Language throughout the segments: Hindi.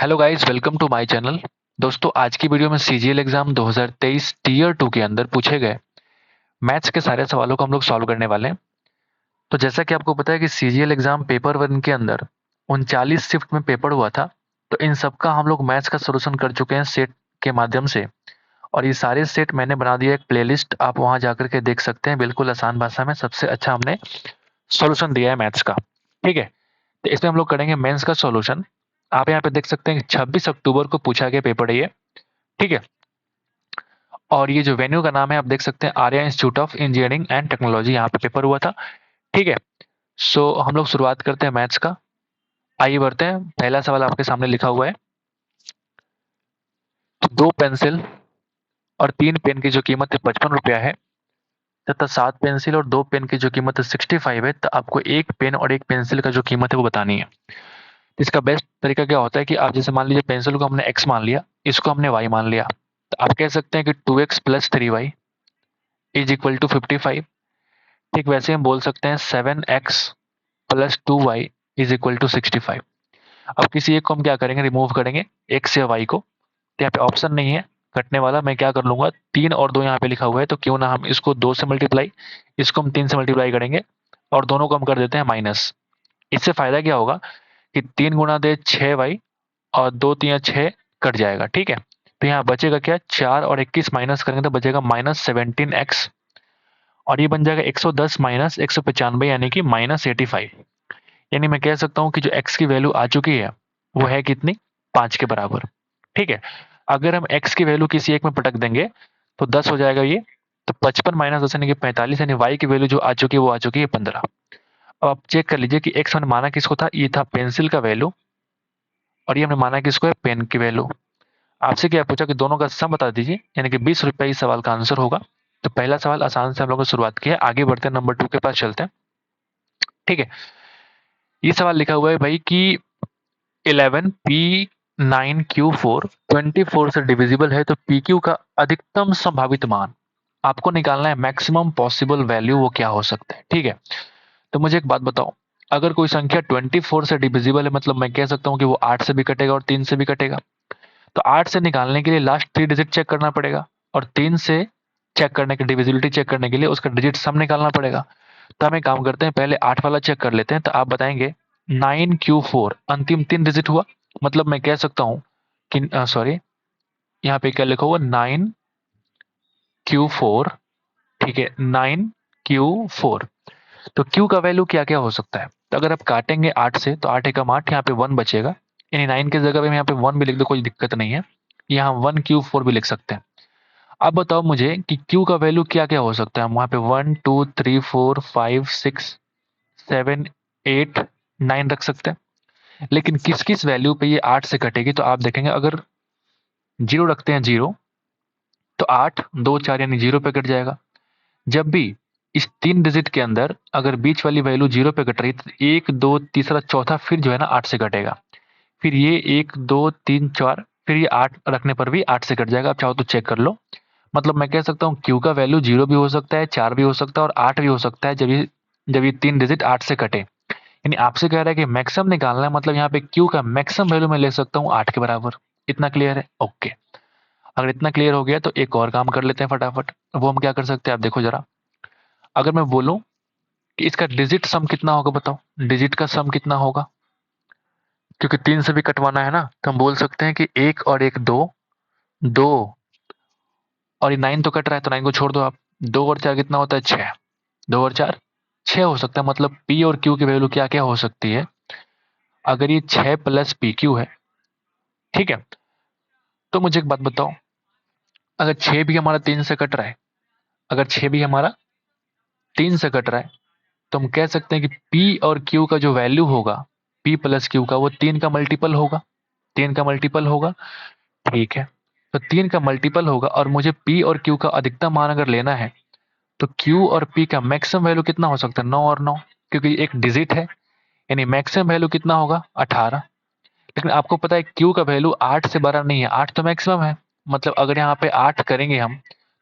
Hello guys, welcome to my channel. दोस्तों, आज की वीडियो में सीजीएल एग्जाम 2023 टीयर 2 के अंदर पूछे गए मैथ्स के सारे सवालों को हम लोग सॉल्व करने वाले हैं। तो जैसा कि आपको पता है कि सीजीएल एग्जाम पेपर 1 के अंदर 39 शिफ्ट में पेपर हुआ था। तो इन सब का हम लोग मैथ्स का सोल्यूशन कर चुके हैं सेट के माध्यम से। और ये सारे सेट मैंने बना दिया एक प्लेलिस्ट, आप वहां जाकर के देख सकते हैं। बिल्कुल आसान भाषा में सबसे अच्छा हमने सोल्यूशन दिया है मैथ्स का। ठीक है, तो इसमें हम लोग करेंगे मेंस का सॉल्यूशन। आप यहाँ पे देख सकते हैं कि 26 अक्टूबर को पूछा गया पेपर है ये। ठीक है, और ये जो वेन्यू का नाम है आप देख सकते हैं, Arya institute of engineering and technology, यहाँ पे पेपर हुआ था। ठीक है, सो हम लोग शुरुआत करते हैं मैथ्स का। आइए बढ़ते हैं। पहला सवाल आपके सामने लिखा हुआ है, तो 2 पेंसिल और 3 पेन की जो कीमत है 55 रुपया है, तथा 7 पेंसिल और 2 पेन की जो कीमत है 65 है, तो आपको एक पेन और एक पेंसिल का जो कीमत है वो बतानी है। इसका बेस्ट तरीका क्या होता है कि आप जैसे मान लीजिए पेंसिल को हमने x मान लिया, इसको हमने y मान लिया, तो आप कह सकते हैं कि 2x plus 3y is equal to 55। ठीक वैसे हम बोल सकते हैं 7x plus 2y is equal to 65। अब किसी एक को हम क्या करेंगे, रिमूव करेंगे x या y को। तो यहाँ पे ऑप्शन नहीं है कटने वाला, मैं क्या कर लूंगा, 3 और 2 यहाँ पे लिखा हुआ है, तो क्यों ना हम इसको 2 से मल्टीप्लाई, इसको हम 3 से मल्टीप्लाई करेंगे और दोनों को हम कर देते हैं माइनस। इससे फायदा क्या होगा कि 3 गुणा 6 y और 2 3 6 कट जाएगा। ठीक है, तो यहाँ बचेगा क्या, 4 और 21 माइनस करेंगे तो बचेगा -17x, और ये बन जाएगा 110 माइनस 195 यानी कि -85। यानी मैं कह सकता हूँ कि जो x की वैल्यू आ चुकी है वो है कितनी, 5 के बराबर। ठीक है, अगर हम x की वैल्यू किसी एक में पटक देंगे तो 10 हो जाएगा ये, तो 55 माइनस 10 यानी कि 45, यानी y की वैल्यू जो आ चुकी है वो आ चुकी है 15। अब आप चेक कर लीजिए कि x मैंने माना किसको था, ये था पेंसिल का वैल्यू, और ये हमने माना किसको है, पेन की वैल्यू। आपसे क्या पूछा कि दोनों का सम बता दीजिए, यानी कि 20 रुपया इस सवाल का आंसर होगा। तो पहला सवाल आसान से हम लोगों ने शुरुआत की है, आगे बढ़ते हैं नंबर 2 के पास चलते हैं। ठीक है, ये सवाल लिखा हुआ है भाई कि 11p9q4 24 से डिविजिबल है, तो pq का अधिकतम संभावित मान आपको निकालना है, मैक्सिमम पॉसिबल वैल्यू वो क्या हो सकता है। ठीक है, तो मुझे एक बात बताओ, अगर कोई संख्या 24 से डिविजिबल है, मतलब मैं कह सकता हूँ कि वो 8 से भी कटेगा और 3 से भी कटेगा। तो 8 से निकालने के लिए लास्ट 3 डिजिट चेक करना पड़ेगा, और 3 से चेक करने की डिविजिबिलिटी चेक करने के लिए उसका डिजिट सम निकालना पड़ेगा। तो हम एक काम करते हैं, पहले 8 वाला चेक कर लेते हैं। तो आप बताएंगे 9q4 अंतिम 3 डिजिट हुआ, मतलब मैं कह सकता हूँ कि सॉरी, यहाँ पे क्या लिखा हुआ, 9q4। ठीक है, 9q4, तो q का वैल्यू क्या क्या हो सकता है। तो अगर आप काटेंगे 8 से, तो 8 एकम 8, यहाँ पे 1 बचेगा, यानी 9 की जगह पे मैं यहाँ पे 1 भी लिख दो, कोई दिक्कत नहीं है। यहाँ 1q4 भी लिख सकते हैं। अब बताओ मुझे कि q का वैल्यू क्या क्या हो सकता है। हम वहाँ पे 1 2 3 4 5 6 7 8 9 रख सकते हैं, लेकिन किस किस वैल्यू पे ये 8 से कटेगी। तो आप देखेंगे अगर 0 रखते हैं, 0, तो 8 2 4 यानी 0 पे कट जाएगा। जब भी इस 3 डिजिट के अंदर अगर बीच वाली वैल्यू 0 पे कट रही है, तो 1 2 तीसरा चौथा फिर जो है ना 8 से कटेगा। फिर ये 1 2 3 4, फिर ये 8 रखने पर भी 8 से कट जाएगा। आप चाहो तो चेक कर लो। मतलब मैं कह सकता हूँ क्यू का वैल्यू 0 भी हो सकता है, 4 भी हो सकता है और 8 भी हो सकता है, जब ये 3 डिजिट 8 से कटे। यानी आपसे कह रहा है कि मैक्सिमम निकालना है, मतलब यहाँ पे क्यू का मैक्सिमम वैल्यू मैं ले सकता हूँ 8 के बराबर। इतना क्लियर है? ओके। अगर इतना क्लियर हो गया तो एक और काम कर लेते हैं फटाफट। वो हम क्या कर सकते हैं, आप देखो जरा। अगर मैं बोलूं कि इसका डिजिट सम कितना होगा, बताओ डिजिट का सम कितना होगा। क्योंकि 3 से भी कटवाना है ना, तो हम बोल सकते हैं कि 1 और 1 2, 2, और ये 9 तो कट रहा है, तो 9 को छोड़ दो आप। 2 और 4 कितना होता है, 6। 2 और 4 6 हो सकता है। मतलब पी और क्यू की वैल्यू क्या क्या हो सकती है, अगर ये 6 प्लस पी क्यू है। ठीक है, तो मुझे एक बात बताओ, अगर 6 भी हमारा 3 से कट रहा है, अगर 6 भी हमारा 3 से कट रहा है, तो हम कह सकते हैं कि पी और क्यू का जो वैल्यू होगा, पी प्लस क्यू का, वो 3 का मल्टीपल होगा। 3 का मल्टीपल होगा। ठीक है, तो 3 का मल्टीपल होगा, और मुझे पी और क्यू का अधिकतम मान अगर लेना है, तो क्यू और पी का मैक्सिमम वैल्यू कितना हो सकता है, 9 और 9, क्योंकि एक डिजिट है, यानी मैक्सिमम वैल्यू कितना होगा, 18। लेकिन आपको पता है क्यू का वैल्यू 8 से बड़ा नहीं है, 8 तो मैक्सिमम है। मतलब अगर यहाँ पे 8 करेंगे हम,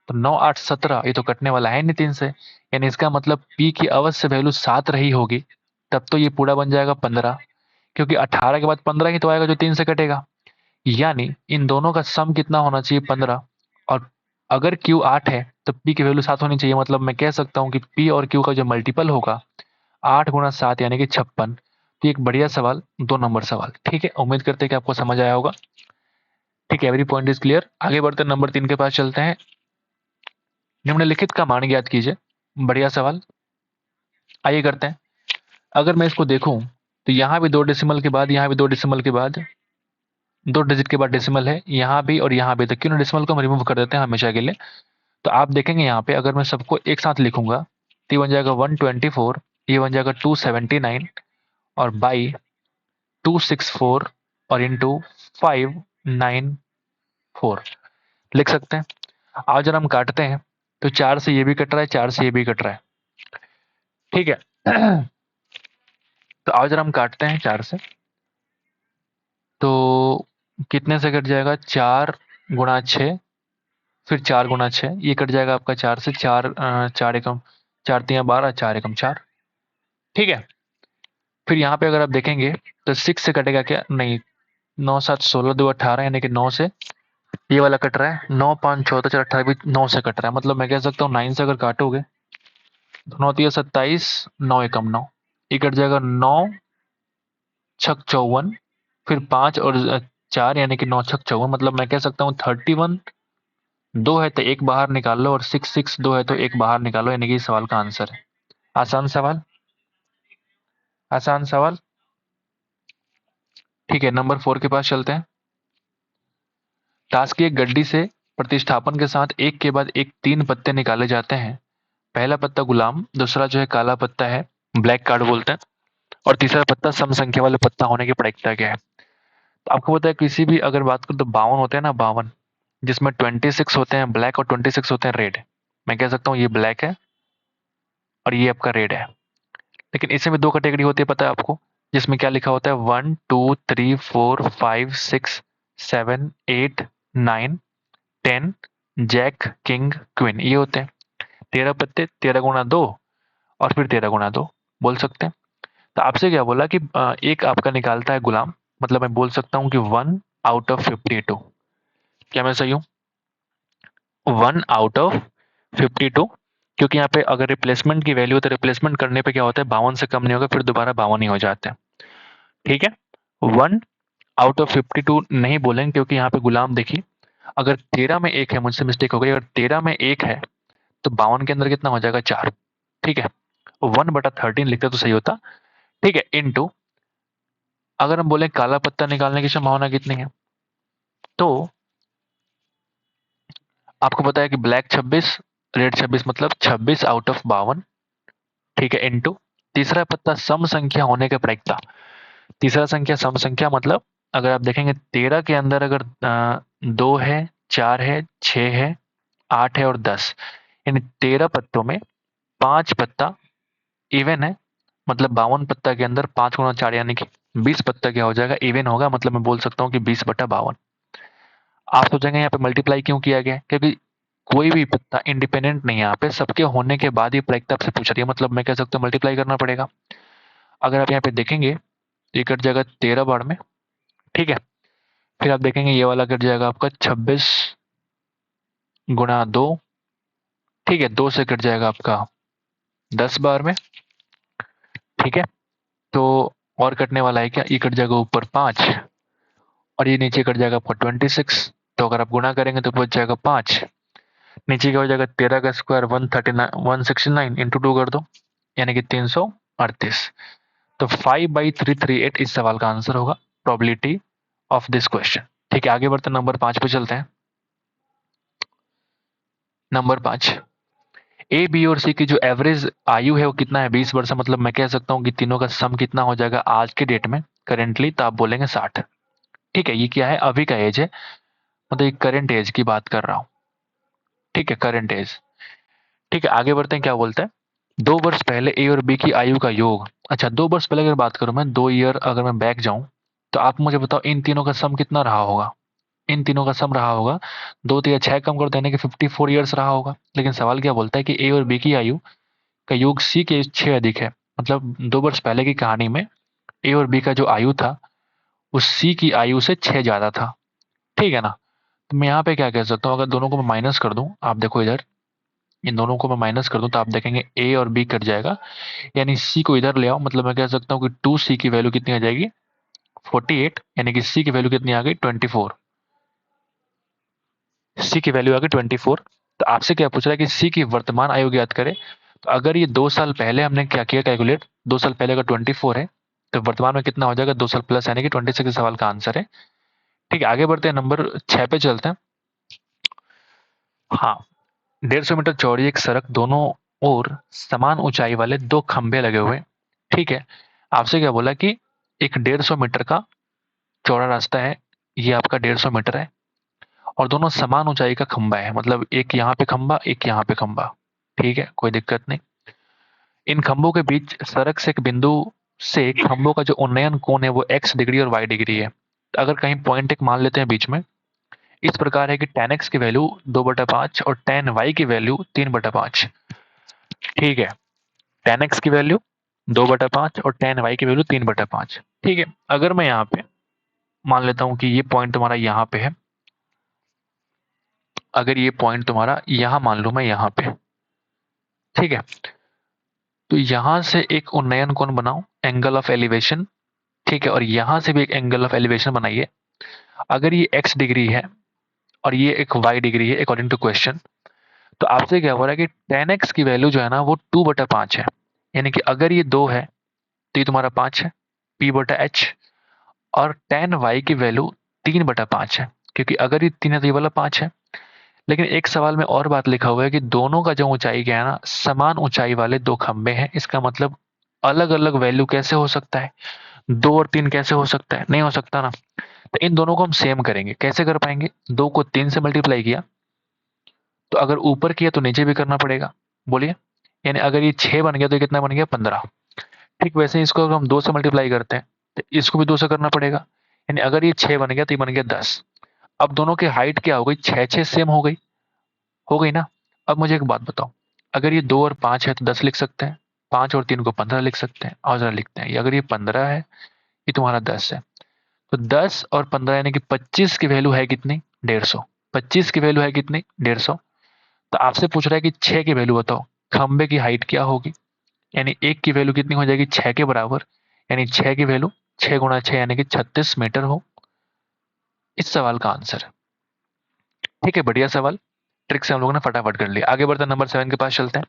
तो 9 8 17, ये तो कटने वाला है नहीं 3 से, यानी इसका मतलब पी की अवश्य वैल्यू 7 रही होगी। तब तो ये पूरा बन जाएगा 15, क्योंकि 18 के बाद 15 ही तो आएगा जो 3 से कटेगा। यानी इन दोनों का सम कितना होना चाहिए 15। और अगर Q 8 है तो P की वैल्यू 7 होनी चाहिए। मतलब मैं कह सकता हूँ कि P और Q का जो मल्टीपल होगा 8 गुणा 7 यानी कि 56। तो एक बढ़िया सवाल, 2 नंबर सवाल। ठीक है, उम्मीद करते हैं कि आपको समझ आया होगा। ठीक है, एवरी पॉइंट इज क्लियर। आगे बढ़ते नंबर 3 के पास चलते हैं। निम्नलिखित का मान ज्ञात कीजिए। बढ़िया सवाल, आइए करते हैं। अगर मैं इसको देखूं तो यहाँ भी 2 डेसिमल के बाद, यहाँ भी 2 डेसिमल के बाद, 2 डिजिट के बाद डेसिमल है, यहाँ भी और यहाँ भी। तो क्यों डेसिमल को हम रिमूव कर देते हैं हमेशा के लिए। तो आप देखेंगे यहाँ पे अगर मैं सबको एक साथ लिखूंगा तो ये बन जाएगा 124, ये बन जाएगा 279 और बाई 264 और इंटू 594 लिख सकते हैं। आज जरा हम काटते हैं तो 4 से ये भी कट रहा है, 4 से ये भी कट रहा है। ठीक है तो आज जरा हम काटते हैं 4 से, तो कितने से कट जाएगा, 4 गुणा 6, फिर 4 गुणा 6, ये कट जाएगा आपका 4 से। 4 एकम 4 3 12, 4 एकम 4। ठीक है, फिर यहाँ पे अगर आप देखेंगे तो 6 से कटेगा क्या, नहीं, 9 7 16 2 18 यानी कि 9 से ये वाला कट रहा है। 9 5 14 4 18 भी 9 से कट रहा है। मतलब मैं कह सकता हूँ 9 से अगर काटोगे तो 9 3 27, 9 एकम 9, ये कट जाएगा। 9 6 54, फिर 5 और 4 यानी कि 9 6 54। मतलब मैं कह सकता हूँ 31 दो है तो एक बाहर निकाल लो और 6 दो है तो एक बाहर निकालो, यानी कि इस सवाल का आंसर है। आसान सवाल, आसान सवाल। ठीक है, नंबर 4 के पास चलते हैं। टास्क की एक गड्डी से प्रतिस्थापन के साथ एक के बाद एक 3 पत्ते निकाले जाते हैं। पहला पत्ता गुलाम, दूसरा जो है काला पत्ता है, ब्लैक कार्ड बोलते हैं, और तीसरा पत्ता सम संख्या वाले पत्ता होने की प्रायिकता क्या है। तो आपको पता है किसी भी अगर बात करूं तो 52 होते हैं ना, 52, जिसमें 26 होते हैं ब्लैक और 26 होते हैं रेड। मैं कह सकता हूँ ये ब्लैक है और ये आपका रेड है। लेकिन इसमें 2 कैटेगरी होती है, पता है आपको, जिसमें क्या लिखा होता है, 1 2 3 4 5 6 7 8 9 10, जैक किंग क्वीन, ये होते हैं 13 पत्ते। 13 गुणा 2 और फिर 13 गुणा 2 बोल सकते हैं। तो आपसे क्या बोला कि एक आपका निकालता है गुलाम, मतलब मैं बोल सकता हूँ कि 1 आउट ऑफ 52। क्या मैं सही हूँ? 1 आउट ऑफ 52, क्योंकि यहाँ पे अगर रिप्लेसमेंट की वैल्यू, तो रिप्लेसमेंट करने पे क्या होता है, 52 से कम नहीं होगा, फिर दोबारा 52 ही हो जाते हैं। ठीक है, 1 आउट ऑफ 52 नहीं बोलेंगे, क्योंकि यहाँ पे गुलाम देखिए, अगर 13 में एक है, मुझसे मिस्टेक हो गई, अगर 13 में एक है तो 52 के अंदर कितना हो जाएगा, 4। ठीक है, 1/13 लिखते तो सही होता। ठीक है, इनटू अगर हम बोले काला पत्ता निकालने की संभावना कितनी है, तो आपको पता है कि ब्लैक 26, रेड 26, मतलब 26 आउट ऑफ 52। ठीक है, इनटू तीसरा पत्ता सम संख्या होने के प्रायिकता। तीसरा संख्या सम संख्या मतलब अगर आप देखेंगे 13 के अंदर अगर 2 है, 4 है, 6 है, 8 है और 10, यानी 13 पत्तों में 5 पत्ता इवन है। मतलब 52 पत्ता के अंदर 5 गुणा 4 यानी कि 20 पत्ता क्या हो जाएगा, इवन होगा। मतलब मैं बोल सकता हूँ कि 20/52। आप सोचेंगे यहाँ पे मल्टीप्लाई क्यों किया गया है? क्योंकि कोई भी पत्ता इंडिपेंडेंट नहीं है, यहाँ पे सबके होने के बाद ही प्रायिकता आपसे पूछ रही है। मतलब मैं कह सकता हूँ मल्टीप्लाई करना पड़ेगा। अगर आप यहाँ पे देखेंगे तो ये कट जाएगा 13 बार में। ठीक है, फिर आप देखेंगे ये वाला कट जाएगा आपका 26 गुणा 2। ठीक है, 2 से कट जाएगा आपका 10 बार में। ठीक है, तो और कटने वाला है क्या, ये कट जाएगा ऊपर 5 और ये नीचे कट जाएगा आपका 26। तो अगर आप गुणा करेंगे तो बच जाएगा 5, नीचे क्या हो जाएगा 13 का स्क्वायर 169 इंटू 2 कर दो, यानी कि 338। तो 5/338 इस सवाल का आंसर होगा, प्रोबेबिलिटी ऑफ दिस क्वेश्चन। ठीक है, आगे बढ़ते नंबर 5 पे चलते हैं। नंबर 5, ए बी और सी की जो एवरेज आयु है वो कितना है, 20 वर्ष। मतलब मैं कह सकता हूँ कि तीनों का सम कितना हो जाएगा आज के डेट में करेंटली, तो आप बोलेंगे 60। ठीक है, ये क्या है, अभी का एज है, मतलब एक करंट एज की बात कर रहा हूँ। ठीक है, करंट एज। ठीक है, आगे बढ़ते हैं, क्या बोलते हैं, 2 वर्ष पहले ए और बी की आयु का योग। अच्छा, 2 वर्ष पहले अगर बात करूं मैं, 2 ईयर अगर मैं बैक जाऊं, तो आप मुझे बताओ इन तीनों का सम कितना रहा होगा। इन तीनों का सम रहा होगा 2 3 6 कम कर देने के 54 ईयर्स रहा होगा। लेकिन सवाल क्या बोलता है कि ए और बी की आयु का योग सी के 6 अधिक है। मतलब 2 वर्ष पहले की कहानी में ए और बी का जो आयु था उस सी की आयु से 6 ज्यादा था। ठीक है ना। तो मैं यहाँ पे क्या कह सकता हूँ, अगर दोनों को मैं माइनस कर दूं, आप देखो इधर, इन दोनों को मैं माइनस कर दूं तो आप देखेंगे ए और बी कट जाएगा, यानी सी को इधर ले आओ, मतलब मैं कह सकता हूँ कि 2c की वैल्यू कितनी आ जाएगी 48, यानी कि सी की वैल्यू कितनी आ गई 24। सी की वैल्यू आ गई 24। तो आपसे क्या पूछ रहा है कि सी की वर्तमान आयु ज्ञात करें। तो अगर ये 2 साल पहले हमने क्या किया कैलकुलेट, 2 साल पहले अगर 24 है तो वर्तमान में कितना हो जाएगा 2 साल प्लस, यानी कि 26 सवाल का आंसर है। ठीक है, आगे बढ़ते हैं, नंबर 6 पे चलते हैं। हाँ, 150 मीटर चौड़ी एक सड़क, दोनों ओर समान ऊंचाई वाले दो खंभे लगे हुए। ठीक है, आपसे क्या बोला कि एक 150 मीटर का चौड़ा रास्ता है, ये आपका 150 मीटर है, और दोनों समान ऊंचाई का खंबा है, मतलब एक यहाँ पे खंबा एक यहाँ पे खंबा। ठीक है, कोई दिक्कत नहीं। इन खंभों के बीच सड़क से एक बिंदु से खंभों का जो उन्नयन कोण है वो x डिग्री और y डिग्री है। तो अगर कहीं पॉइंट एक मान लेते हैं बीच में, इस प्रकार है कि tan x की वैल्यू 2/5 और tan y की वैल्यू 3/5। ठीक है, tan x की वैल्यू 2/5 और tan y की वैल्यू 3/5। ठीक है, अगर मैं यहाँ पे मान लेता हूँ कि ये पॉइंट तुम्हारा यहाँ पे है, अगर ये पॉइंट तुम्हारा यहाँ मान लूँ मैं यहाँ पे, ठीक है, तो यहाँ से एक उन्नयन कोण बनाओ, एंगल ऑफ एलिवेशन। ठीक है, और यहाँ से भी एक एंगल ऑफ एलिवेशन बनाइए। अगर ये x डिग्री है और ये एक y डिग्री है अकॉर्डिंग टू क्वेश्चन, तो आपसे क्या हो रहा है कि tan x की वैल्यू जो है ना वो 2/5 है, यानी कि अगर ये 2 है तो ये तुम्हारा 5 है p/h, और tan y की वैल्यू 3/5 है, क्योंकि अगर ये 3 है तो ये वाला 5 है। लेकिन एक सवाल में और बात लिखा हुआ है कि दोनों का जो ऊंचाई क्या है ना, समान ऊंचाई वाले दो खंबे हैं। इसका मतलब अलग अलग वैल्यू कैसे हो सकता है, 2 और 3 कैसे हो सकता है, नहीं हो सकता ना। तो इन दोनों को हम सेम करेंगे, कैसे कर पाएंगे, 2 को 3 से मल्टीप्लाई किया तो अगर ऊपर किया तो नीचे भी करना पड़ेगा, बोलिए, यानी अगर ये 6 बन गया तो ये कितना बन गया 15। ठीक वैसे ही इसको अगर हम 2 से मल्टीप्लाई करते हैं तो इसको भी 2 से करना पड़ेगा, यानी अगर ये 6 बन गया तो ये बन गया 10। अब दोनों की हाइट क्या हो गई, 6 6 सेम हो गई ना। अब मुझे एक बात बताओ, अगर ये 2 और 5 है तो 10 लिख सकते हैं, 5 और 3 को 15 लिख सकते हैं, और जरा लिखते हैं, ये अगर ये 15 है, ये तुम्हारा 10 है, तो 10 और 15 यानी कि 25 की वैल्यू है कितनी 150। 25 की वैल्यू है कितनी 150। तो आपसे पूछ रहा है कि 6 की वैल्यू बताओ, खंबे की हाइट क्या होगी, यानी एक की वैल्यू कितनी हो जाएगी 6 के बराबर, यानी 6 की वैल्यू 6 गुणा 6 यानी कि 36 मीटर हो इस सवाल का आंसर। ठीक है, बढ़िया सवाल, ट्रिक से हम लोगों ने फटाफट कर लिया। आगे बढ़ते हैं, नंबर 7 के पास चलते हैं।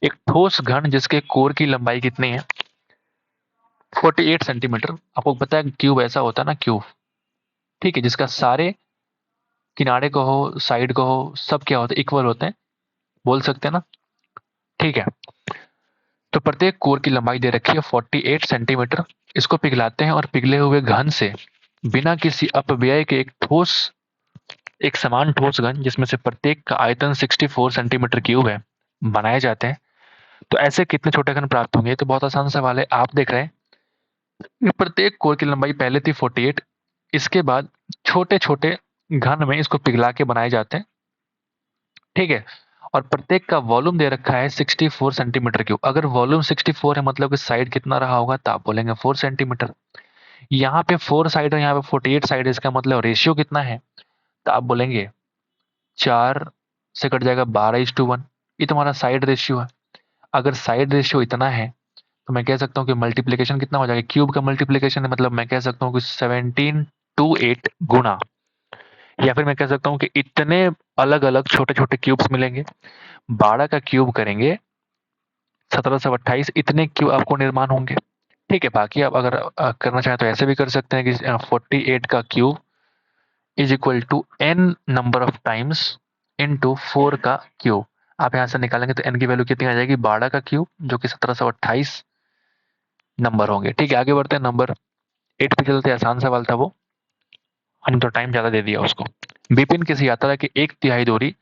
एक ठोस घन जिसके कोर की लंबाई कितनी है 48 सेंटीमीटर। आपको पता है क्यूब ऐसा होता है ना, क्यूब, ठीक है, जिसका सारे किनारे को हो साइड को हो सब क्या होते हैं इक्वल होते हैं, बोल सकते हैं ना। ठीक है, तो प्रत्येक कोर की लंबाई दे रखी है 48 सेंटीमीटर। इसको पिघलाते हैं और पिघले हुए घन से बिना किसी अपव्यय के एक समान ठोस घन जिसमें से प्रत्येक का आयतन 64 सेंटीमीटर क्यूब है बनाए जाते हैं। तो ऐसे कितने छोटे घन प्राप्त होंगे, तो बहुत आसान सवाल है। आप देख रहे हैं कि प्रत्येक कोर की लंबाई पहले थी 48, इसके बाद छोटे छोटे घन में इसको पिघला के बनाए जाते हैं। ठीक है, और प्रत्येक का वॉल्यूम दे रखा है 64 सेंटीमीटर क्यूब। अगर वॉल्यूम 64 है मतलब कि साइड कितना रहा होगा, तो आप बोलेंगे 4 सेंटीमीटर। यहाँ पे 4 साइड है, यहाँ पे 48 साइड है, इसका मतलब रेशियो कितना है, तो आप बोलेंगे 4 से कट जाएगा 12:1। ये तुम्हारा साइड रेशियो है। अगर साइड रेशियो इतना है तो मैं कह सकता हूँ कि मल्टीप्लीकेशन कितना हो जाएगा, क्यूब का मल्टीप्लीकेशन है, मतलब मैं कह सकता हूँ कि 17 to 8 गुना, या फिर मैं कह सकता हूँ कि इतने अलग अलग छोटे छोटे क्यूब्स मिलेंगे। 12 का क्यूब करेंगे 1728, इतने क्यूब आपको निर्माण होंगे। ठीक है, बाकी आप अगर करना चाहें तो ऐसे भी कर सकते हैं कि 48 का cube is equal to n number of times into 4 का क्यूब। आप यहाँ से निकालेंगे तो n की वैल्यू कितनी आ जाएगी 12 का क्यूब, जो कि 1728 नंबर होंगे। ठीक है, आगे बढ़ते हैं, नंबर 8 पे चलते हैं। आसान सवाल था वो, हम तो टाइम ज्यादा दे दिया उसको। विपिन किसी यात्रा की एक तिहाई दूरी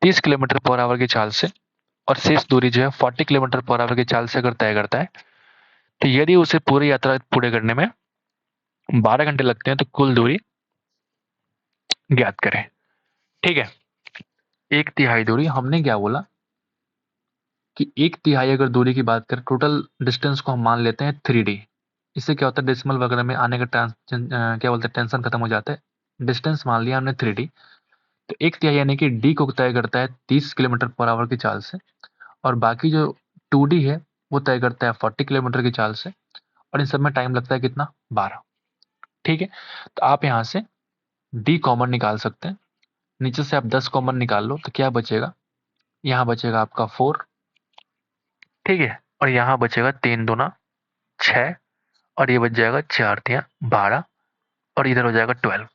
30 किलोमीटर पर आवर की चाल से और शेष दूरी जो है 40 किलोमीटर पर आवर की चाल से अगर तय करता है, तो यदि उसे पूरी यात्रा पूरे करने में 12 घंटे लगते हैं तो कुल दूरी ज्ञात करें। ठीक है, एक तिहाई दूरी, हमने क्या बोला कि एक तिहाई अगर दूरी की बात करें, टोटल डिस्टेंस को हम मान लेते हैं 3D। इससे क्या होता है डेसिमल वगैरह में आने का क्या बोलते हैं टेंशन खत्म हो जाता है, डिस्टेंस मान लिया हमने 3D, तो एक तिहाई यानी कि डी को तय करता है 30 किलोमीटर पर आवर की चाल से, और बाकी जो 2D है वो तय करता है 40 किलोमीटर की चाल से, और इन सब में टाइम लगता है कितना, 12। ठीक है, तो आप यहाँ से डी कॉमन निकाल सकते हैं। नीचे से आप 10 कॉमन निकाल लो तो क्या बचेगा, यहाँ बचेगा आपका 4। ठीक है, और यहाँ बचेगा 3 दूना 6, और ये बच जाएगा 4 तिया 12, और इधर हो जाएगा 12।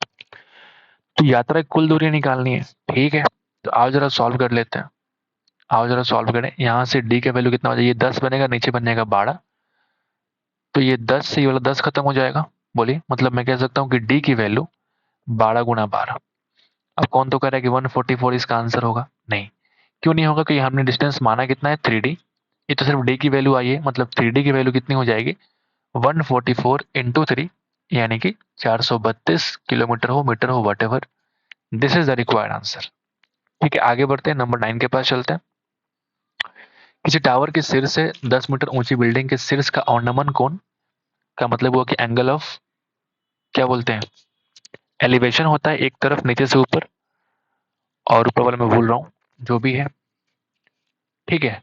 तो यात्रा की कुल दूरी निकालनी है। ठीक है, तो आओ जरा सॉल्व कर लेते हैं। आओ जरा सॉल्व करें। यहाँ से डी का वैल्यू कितना हो जाएगा, ये 10 बनेगा, नीचे बनेगा 12, तो ये 10 से ये वाला 10 खत्म हो जाएगा। बोलिए, मतलब मैं कह सकता हूँ कि डी की वैल्यू 12 गुना 12। अब कौन तो कह रहा है कि 144 इसका आंसर होगा? नहीं, क्यों नहीं होगा? कि हमने डिस्टेंस माना कितना है, 3D। ये तो सिर्फ डी की वैल्यू आई है, मतलब 3D की वैल्यू कितनी हो जाएगी, 144 इंटू 3, यानी कि 432 किलोमीटर हो, मीटर हो, what ever. This is the required answer. ठीक है, आगे बढ़ते हैं, नंबर 9 के पास चलते हैं। किसी टावर के सिर से 10 मीटर ऊंची बिल्डिंग के शीर्ष का और्नमन कोण का मतलब हुआ कि एंगल ऑफ, क्या बोलते हैं, एलिवेशन होता है एक तरफ नीचे से ऊपर, और ऊपर वाले मैं भूल रहा हूँ, जो भी है। ठीक है,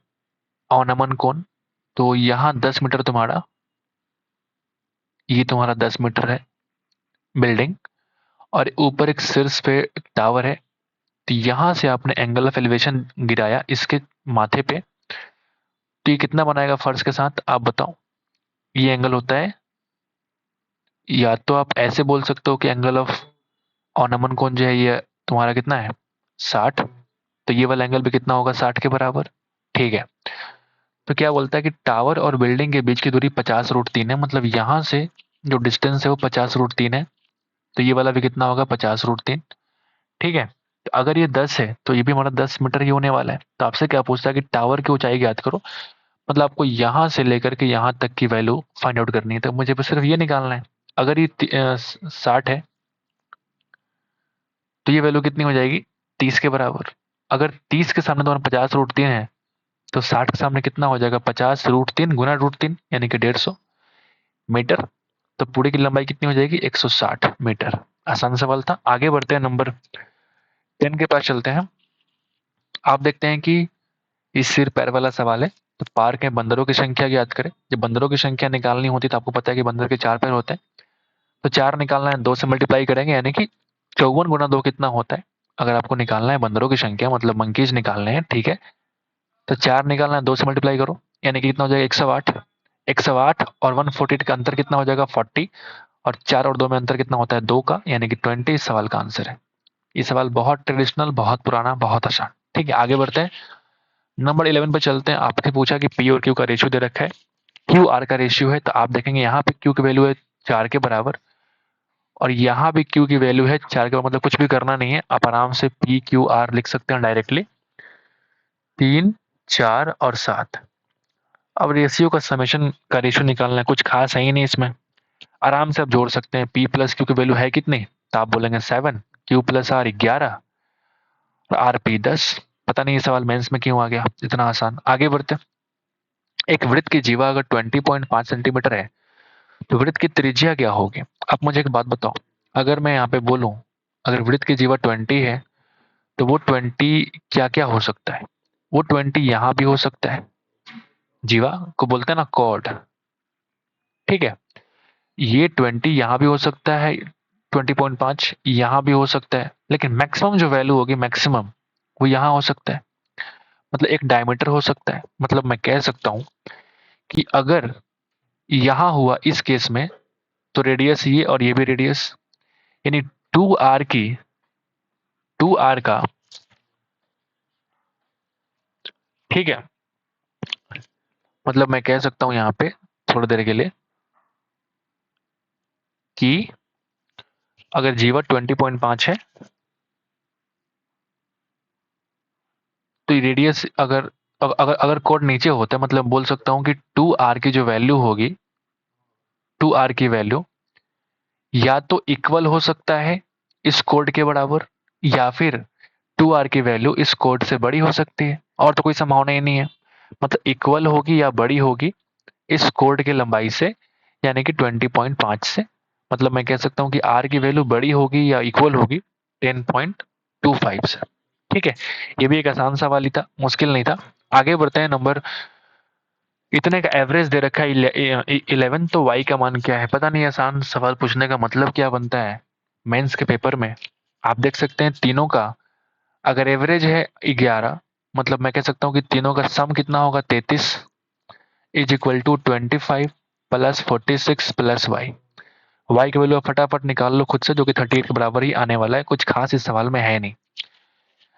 और्नमन कोण, तो यहाँ 10 मीटर तुम्हारा, ये तुम्हारा 10 मीटर है बिल्डिंग, और ऊपर एक शीर्ष पे एक टावर है, तो यहां से आपने एंगल ऑफ एलिवेशन गिराया इसके माथे पे, तो ये कितना बनाएगा फर्श के साथ, आप बताओ। ये एंगल होता है, या तो आप ऐसे बोल सकते हो कि एंगल ऑफ ऑर्नमन कोण जो है ये तुम्हारा कितना है, 60, तो ये वाला एंगल भी कितना होगा, 60 के बराबर। ठीक है, तो क्या बोलता है कि टावर और बिल्डिंग के बीच की दूरी 50√3 है, मतलब यहां से जो डिस्टेंस है वो 50√3 है, तो ये वाला भी कितना होगा, 50√3। ठीक है, तो अगर ये 10 है तो ये भी हमारा 10 मीटर ही होने वाला है। तो आपसे क्या पूछता है कि टावर की ऊंचाई ज्ञात करो, मतलब आपको यहां से लेकर के यहां तक की वैल्यू फाइंड आउट करनी है, तो मुझे बस सिर्फ ये निकालना है। अगर ये 60 है तो ये वैल्यू कितनी हो जाएगी, 30 के बराबर। अगर 30 के सामने तुम्हारा 50√3 है, तो 60 के सामने कितना हो जाएगा, 50√3 गुना √3, यानी कि 150 मीटर। तो पूरी की लंबाई कितनी हो जाएगी, 160 मीटर। आसान सवाल था। आगे बढ़ते हैं, नंबर 10 के पास चलते हैं। आप देखते हैं कि इस सिर पैर वाला सवाल है। तो पार्क में बंदरों की संख्या ज्ञात करें। जब बंदरों की संख्या निकालनी होती है तो आपको पता है कि बंदर के 4 पैर होते हैं, तो 4 निकालना है, 2 से मल्टीप्लाई करेंगे, यानी कि 54 गुना 2 कितना होता है। अगर आपको निकालना है बंदरों की संख्या, मतलब मंकीज निकालने हैं, ठीक है, तो 4 निकालना है, 2 से मल्टीप्लाई करो, यानी कि कितना हो जाएगा, 108। 108 और 148 का अंतर कितना हो जाएगा, 40, और 4 और 2 में अंतर कितना होता है, 2 का, यानी कि 20 इस सवाल का आंसर है। ये सवाल बहुत ट्रेडिशनल, बहुत पुराना, बहुत आसान। ठीक है, आगे बढ़ते हैं, नंबर 11 पे चलते हैं। आपने पूछा कि पी और क्यू का रेशियो दे रखा है, क्यू आर का रेशियो है, तो आप देखेंगे यहाँ पे क्यू की वैल्यू है 4 के बराबर, और यहाँ भी क्यू की वैल्यू है 4 के बराबर, मतलब कुछ भी करना नहीं है, आप आराम से पी क्यू आर लिख सकते हैं डायरेक्टली, 3, 4 और 7। अब रेशियो का समेशन का रेशियो निकालना है, कुछ खास है ही नहीं इसमें, आराम से आप जोड़ सकते हैं। पी प्लस क्यू की वैल्यू है कितनी, तो आप बोलेंगे 7, क्यू प्लस आर 11, और आर पी 10। पता नहीं ये सवाल मेंस में क्यों आ गया इतना आसान। आगे बढ़ते हैं। एक वृत्त की जीवा अगर 20.5 सेंटीमीटर है, तो वृत्त की त्रिज्या क्या होगी। आप मुझे एक बात बताओ, अगर मैं यहाँ पे बोलूं, अगर वृत्त की जीवा 20 है, तो वो 20 क्या क्या हो सकता है, वो 20 यहाँ भी हो सकता है, जीवा को बोलते हैं ना कॉर्ड। ठीक है, ये 20 यहाँ भी हो सकता है, 20.5 यहाँ भी हो सकता है, लेकिन मैक्सिमम जो वैल्यू होगी, मैक्सिमम वो यहाँ हो सकता है, मतलब एक डायमीटर हो सकता है। मतलब मैं कह सकता हूं कि अगर यहाँ हुआ इस केस में, तो रेडियस ये और ये भी रेडियस, यानी 2r की 2r का, ठीक है, मतलब मैं कह सकता हूं यहाँ पे थोड़ी देर के लिए कि अगर जीवा 20.5 है, तो रेडियस अगर अगर अगर कोड नीचे होता है, मतलब बोल सकता हूं कि 2r की जो वैल्यू होगी, 2r की वैल्यू या तो इक्वल हो सकता है इस कोड के बराबर, या फिर 2r की वैल्यू इस कोड से बड़ी हो सकती है, और तो कोई संभावना ही नहीं है। मतलब इक्वल होगी या बड़ी होगी इस कोड की लंबाई से, यानी कि 20.5 से, मतलब मैं कह सकता हूँ कि आर की वैल्यू बड़ी होगी या इक्वल होगी 10.25 से। ठीक है, ये भी एक आसान सवाल ही था, मुश्किल नहीं था। आगे बढ़ते हैं। नंबर इतने का एवरेज दे रखा है 11, तो y का मान क्या है? पता नहीं, आसान सवाल पूछने का मतलब क्या बनता है मेंस के पेपर में। आप देख सकते हैं तीनों का अगर एवरेज है 11, मतलब मैं कह सकता हूँ कि तीनों का सम कितना होगा 33 is equal to 25 plus 46 plus Y. Y की वैल्यू फटाफट निकाल लो खुद से, जो कि 38 के बराबर ही आने वाला है, कुछ खास इस सवाल में है नहीं।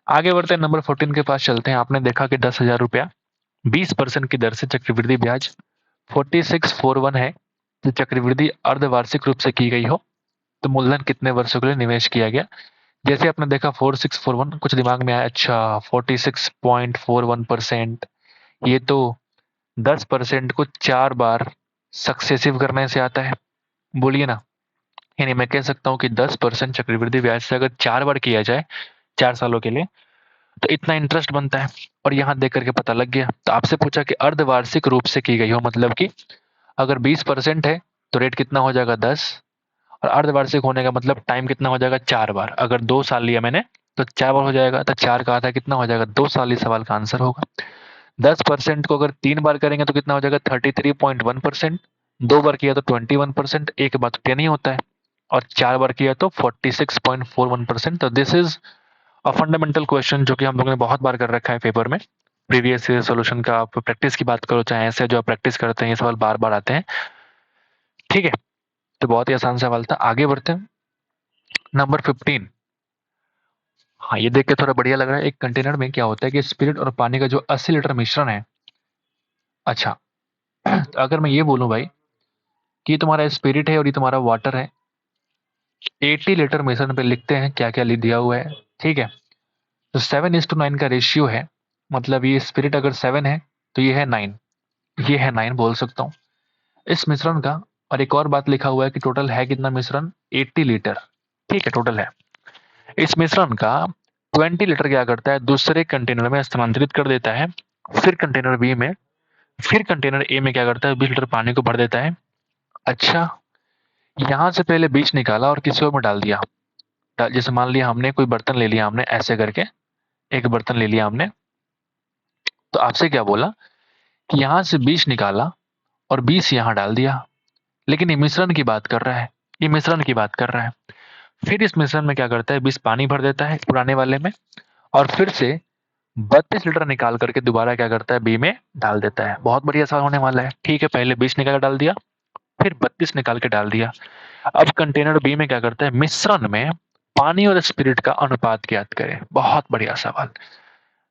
आगे बढ़ते हैं, नंबर 14 के पास चलते हैं। आपने देखा कि 10,000 रुपया 20% की दर से चक्रवृद्धि ब्याज 4641 है, जो चक्रवृद्धि अर्धवार्षिक रूप से की गई हो, तो मूलधन कितने वर्षों के लिए निवेश किया गया? जैसे आपने देखा 4641, कुछ दिमाग में आया, अच्छा 46.41%, ये तो 10% को 4 बार सक्सेसिव करने से आता है, बोलिए ना। यानी मैं कह सकता हूँ कि 10% चक्रवृद्धि ब्याज से अगर 4 बार किया जाए 4 सालों के लिए, तो इतना इंटरेस्ट बनता है। और यहाँ देख करके पता लग गया। तो आपसे पूछा कि अर्धवार्षिक रूप से की गई हो, मतलब कि अगर 20% है तो रेट कितना हो जाएगा 10, और अर्धवार्षिक होने का मतलब टाइम कितना हो जाएगा 4 बार। अगर 2 साल लिया मैंने तो 4 बार हो जाएगा, तो 4 का आधा कितना हो जाएगा 2 साल। इस सवाल का आंसर होगा। 10% को अगर 3 बार करेंगे तो कितना हो जाएगा 33.1%, 2 बार किया तो 21%, एक बार तो 10 ही होता है, और 4 बार किया तो 46.41%। तो this is a fundamental question जो कि हम लोगों ने बहुत बार कर रखा है पेपर में। प्रीवियस ईयर सोल्यूशन का आप प्रैक्टिस की बात करो, चाहे ऐसे जो आप प्रैक्टिस करते हैं, ये सवाल बार बार आते हैं। ठीक है, तो बहुत ही आसान सवाल था। आगे बढ़ते हैं, नंबर 15। हाँ, ये देख के थोड़ा बढ़िया लग रहा है। एक कंटेनर में क्या होता है कि स्पिरिट और पानी का जो 80 लीटर मिश्रण है। अच्छा, तो अगर मैं ये बोलूं भाई कि तुम्हारा स्पिरिट है और ये तुम्हारा वाटर है, 80 लीटर मिश्रण पे लिखते हैं क्या क्या दिया हुआ है। ठीक है, तो 7:9 का रेशियो है, मतलब ये स्पिरिट अगर 7 है तो ये है 9, ये है 9 बोल सकता हूँ इस मिश्रण का। और एक और बात लिखा हुआ है कि टोटल है कितना मिश्रण 80 लीटर। ठीक है, टोटल है। इस मिश्रण का 20 लीटर क्या करता है दूसरे कंटेनर में स्थानांतरित कर देता है, फिर कंटेनर बी में, फिर कंटेनर ए में क्या करता है 20 लीटर पानी को भर देता है। अच्छा, यहां से पहले बीज निकाला और किसी और में डाल दिया। जैसे मान लिया हमने कोई बर्तन ले लिया, हमने ऐसे करके एक बर्तन ले लिया हमने, तो आपसे क्या बोला कि यहां से बीज निकाला और बीज यहां डाल दिया, लेकिन ये मिश्रण की बात कर रहा है, ये मिश्रण की बात कर रहा है। फिर इस मिश्रण में क्या करता है 20 पानी भर देता है पुराने वाले में, और फिर से 32 लीटर निकाल करके दोबारा क्या करता है बी में डाल देता है। बहुत बढ़िया सवाल होने वाला है। ठीक है, पहले 20 निकाल डाल दिया, फिर 32 निकाल के डाल दिया। अब कंटेनर बी में क्या करता है मिश्रण में पानी और स्पिरिट का अनुपात ज्ञात करें। बहुत बढ़िया सवाल।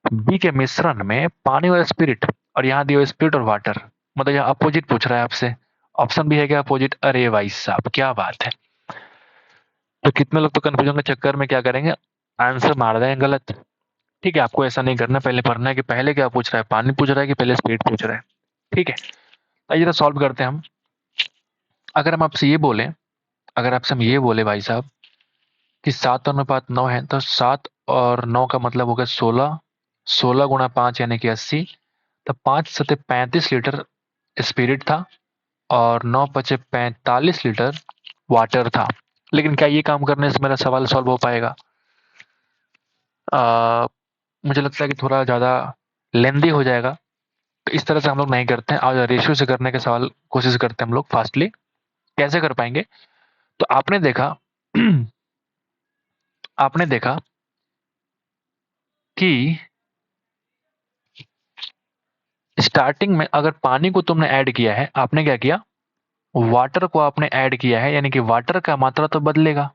बी के मिश्रण में पानी और स्पिरिट, और यहाँ दिया स्पिरिट और वाटर, मतलब यहाँ अपोजिट पूछ रहा है आपसे। ऑप्शन भी है क्या अपोजिट? अरे भाई साहब क्या बात है। तो कितने लोग तो कंफ्यूजन के चक्कर में क्या करेंगे, आंसर मार देंगे गलत। ठीक है, आपको ऐसा नहीं करना, पहले पढ़ना है कि पहले क्या पूछ रहा है, पानी पूछ रहा है कि पहले स्पीड पूछ रहा है। ठीक है, आइए तो सॉल्व करते हैं हम। अगर हम आपसे ये बोले, अगर आपसे हम ये बोले भाई साहब कि 7:9 है, तो 7 और 9 का मतलब हो गया 16, 16 × 5 यानी कि 80, तो 5×7 = 35 लीटर स्पिरिट था, और 9×5 = 45 लीटर वाटर था। लेकिन क्या ये काम करने से मेरा सवाल सॉल्व हो पाएगा? आ, मुझे लगता है कि थोड़ा ज़्यादा लेंदी हो जाएगा। तो इस तरह से हम लोग नहीं करते हैं, और रेशियो से करने के सवाल कोशिश करते हैं हम लोग फास्टली। कैसे कर पाएंगे? तो आपने देखा आपने देखा कि स्टार्टिंग में अगर पानी को तुमने ऐड किया है, आपने क्या किया वाटर को आपने ऐड किया है, यानी कि वाटर का मात्रा तो बदलेगा,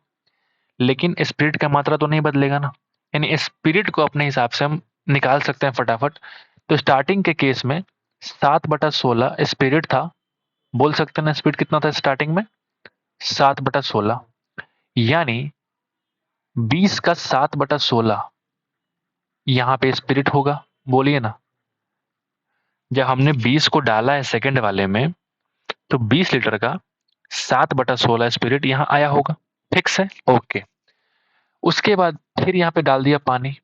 लेकिन स्पिरिट का मात्रा तो नहीं बदलेगा ना। यानी स्पिरिट को अपने हिसाब से हम निकाल सकते हैं फटाफट। तो स्टार्टिंग के केस में 7/16 स्पिरिट था, बोल सकते हैं ना स्पिरिट कितना था स्टार्टिंग में 7/16, यानी 20 का 7/16 यहाँ पे स्पिरिट होगा, बोलिए ना। जब हमने 20 को डाला है सेकंड वाले में, तो 20 लीटर का 7/16 स्पिरिट यहाँ आया होगा। फिक्स है, ओके। उसके बाद फिर यहाँ पे डाल दिया पानी,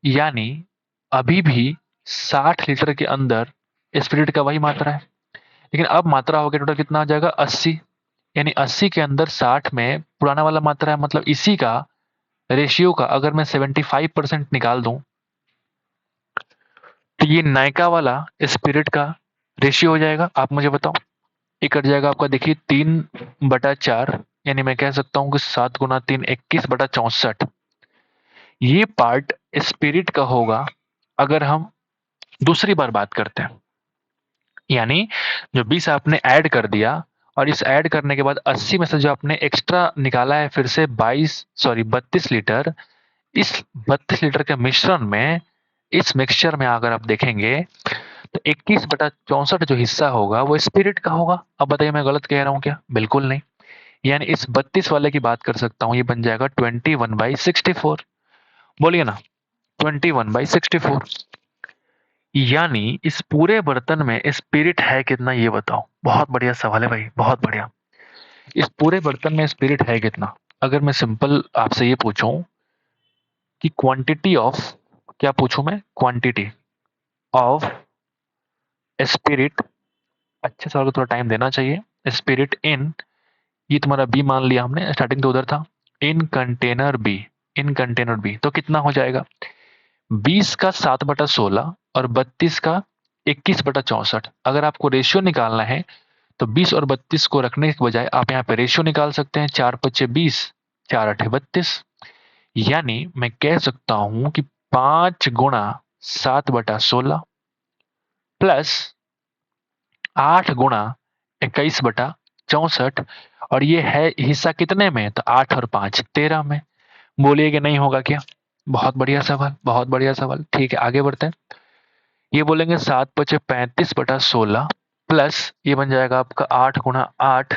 यानी अभी भी 60 लीटर के अंदर स्पिरिट का वही मात्रा है, लेकिन अब मात्रा हो गया टोटल कितना आ जाएगा 80, यानी 80 के अंदर 60 में पुराना वाला मात्रा है, मतलब इसी का रेशियो का अगर मैं 75% निकाल दूं तो ये नयका वाला स्पिरिट का रेशियो हो जाएगा। आप मुझे बताओ, ये कट जाएगा आपका, देखिए 3/4, यानी मैं कह सकता हूं कि 7 × 3 21/64। ये पार्ट स्पिरिट का होगा अगर हम दूसरी बार बात करते हैं। यानी जो 20 आपने ऐड कर दिया और इस ऐड करने के बाद 80 में से जो आपने एक्स्ट्रा निकाला है फिर से 32 लीटर, इस 32 लीटर के मिश्रण में, इस मिक्सचर में अगर आप देखेंगे तो 21/64 जो हिस्सा होगा वो स्पिरिट का होगा। अब बताइए मैं गलत कह रहा हूं क्या? बिल्कुल नहीं। यानी इस 32 वाले की बात कर सकता हूं, ये बन जाएगा 21/64। बोलिए ना, 21/64। यानी इस पूरे बर्तन में स्पिरिट है कितना, ये बताओ। बहुत बढ़िया सवाल है भाई, बहुत बढ़िया। इस पूरे बर्तन में स्पिरिट है कितना? अगर मैं सिंपल आपसे ये पूछूं कि क्वांटिटी ऑफ, क्या पूछूं मैं? क्वांटिटी ऑफ स्पिरिट, अच्छे सवाल को थोड़ा टाइम देना चाहिए। स्पिरिट इन, ये तुम्हारा बी मान लिया हमने, स्टार्टिंग तो उधर था। In container B, in container B तो कितना हो जाएगा? 20 का 7/16 और 32 का 21/64। अगर आपको रेशियो निकालना है तो 20 और 32 को रखने के बजाय आप यहाँ पे रेशियो निकाल सकते हैं। 4×5 = 20, 4×8 = 32। यानी मैं कह सकता हूं कि 5 × 7/16 प्लस 8 × 21/64, और ये है हिस्सा कितने में? तो 8 और 5 13 में। बोलिए कि नहीं होगा क्या? बहुत बढ़िया सवाल, बहुत बढ़िया सवाल। ठीक है, आगे बढ़ते हैं। ये बोलेंगे 7×5 = 35/16 प्लस ये बन जाएगा आपका 8 × 8,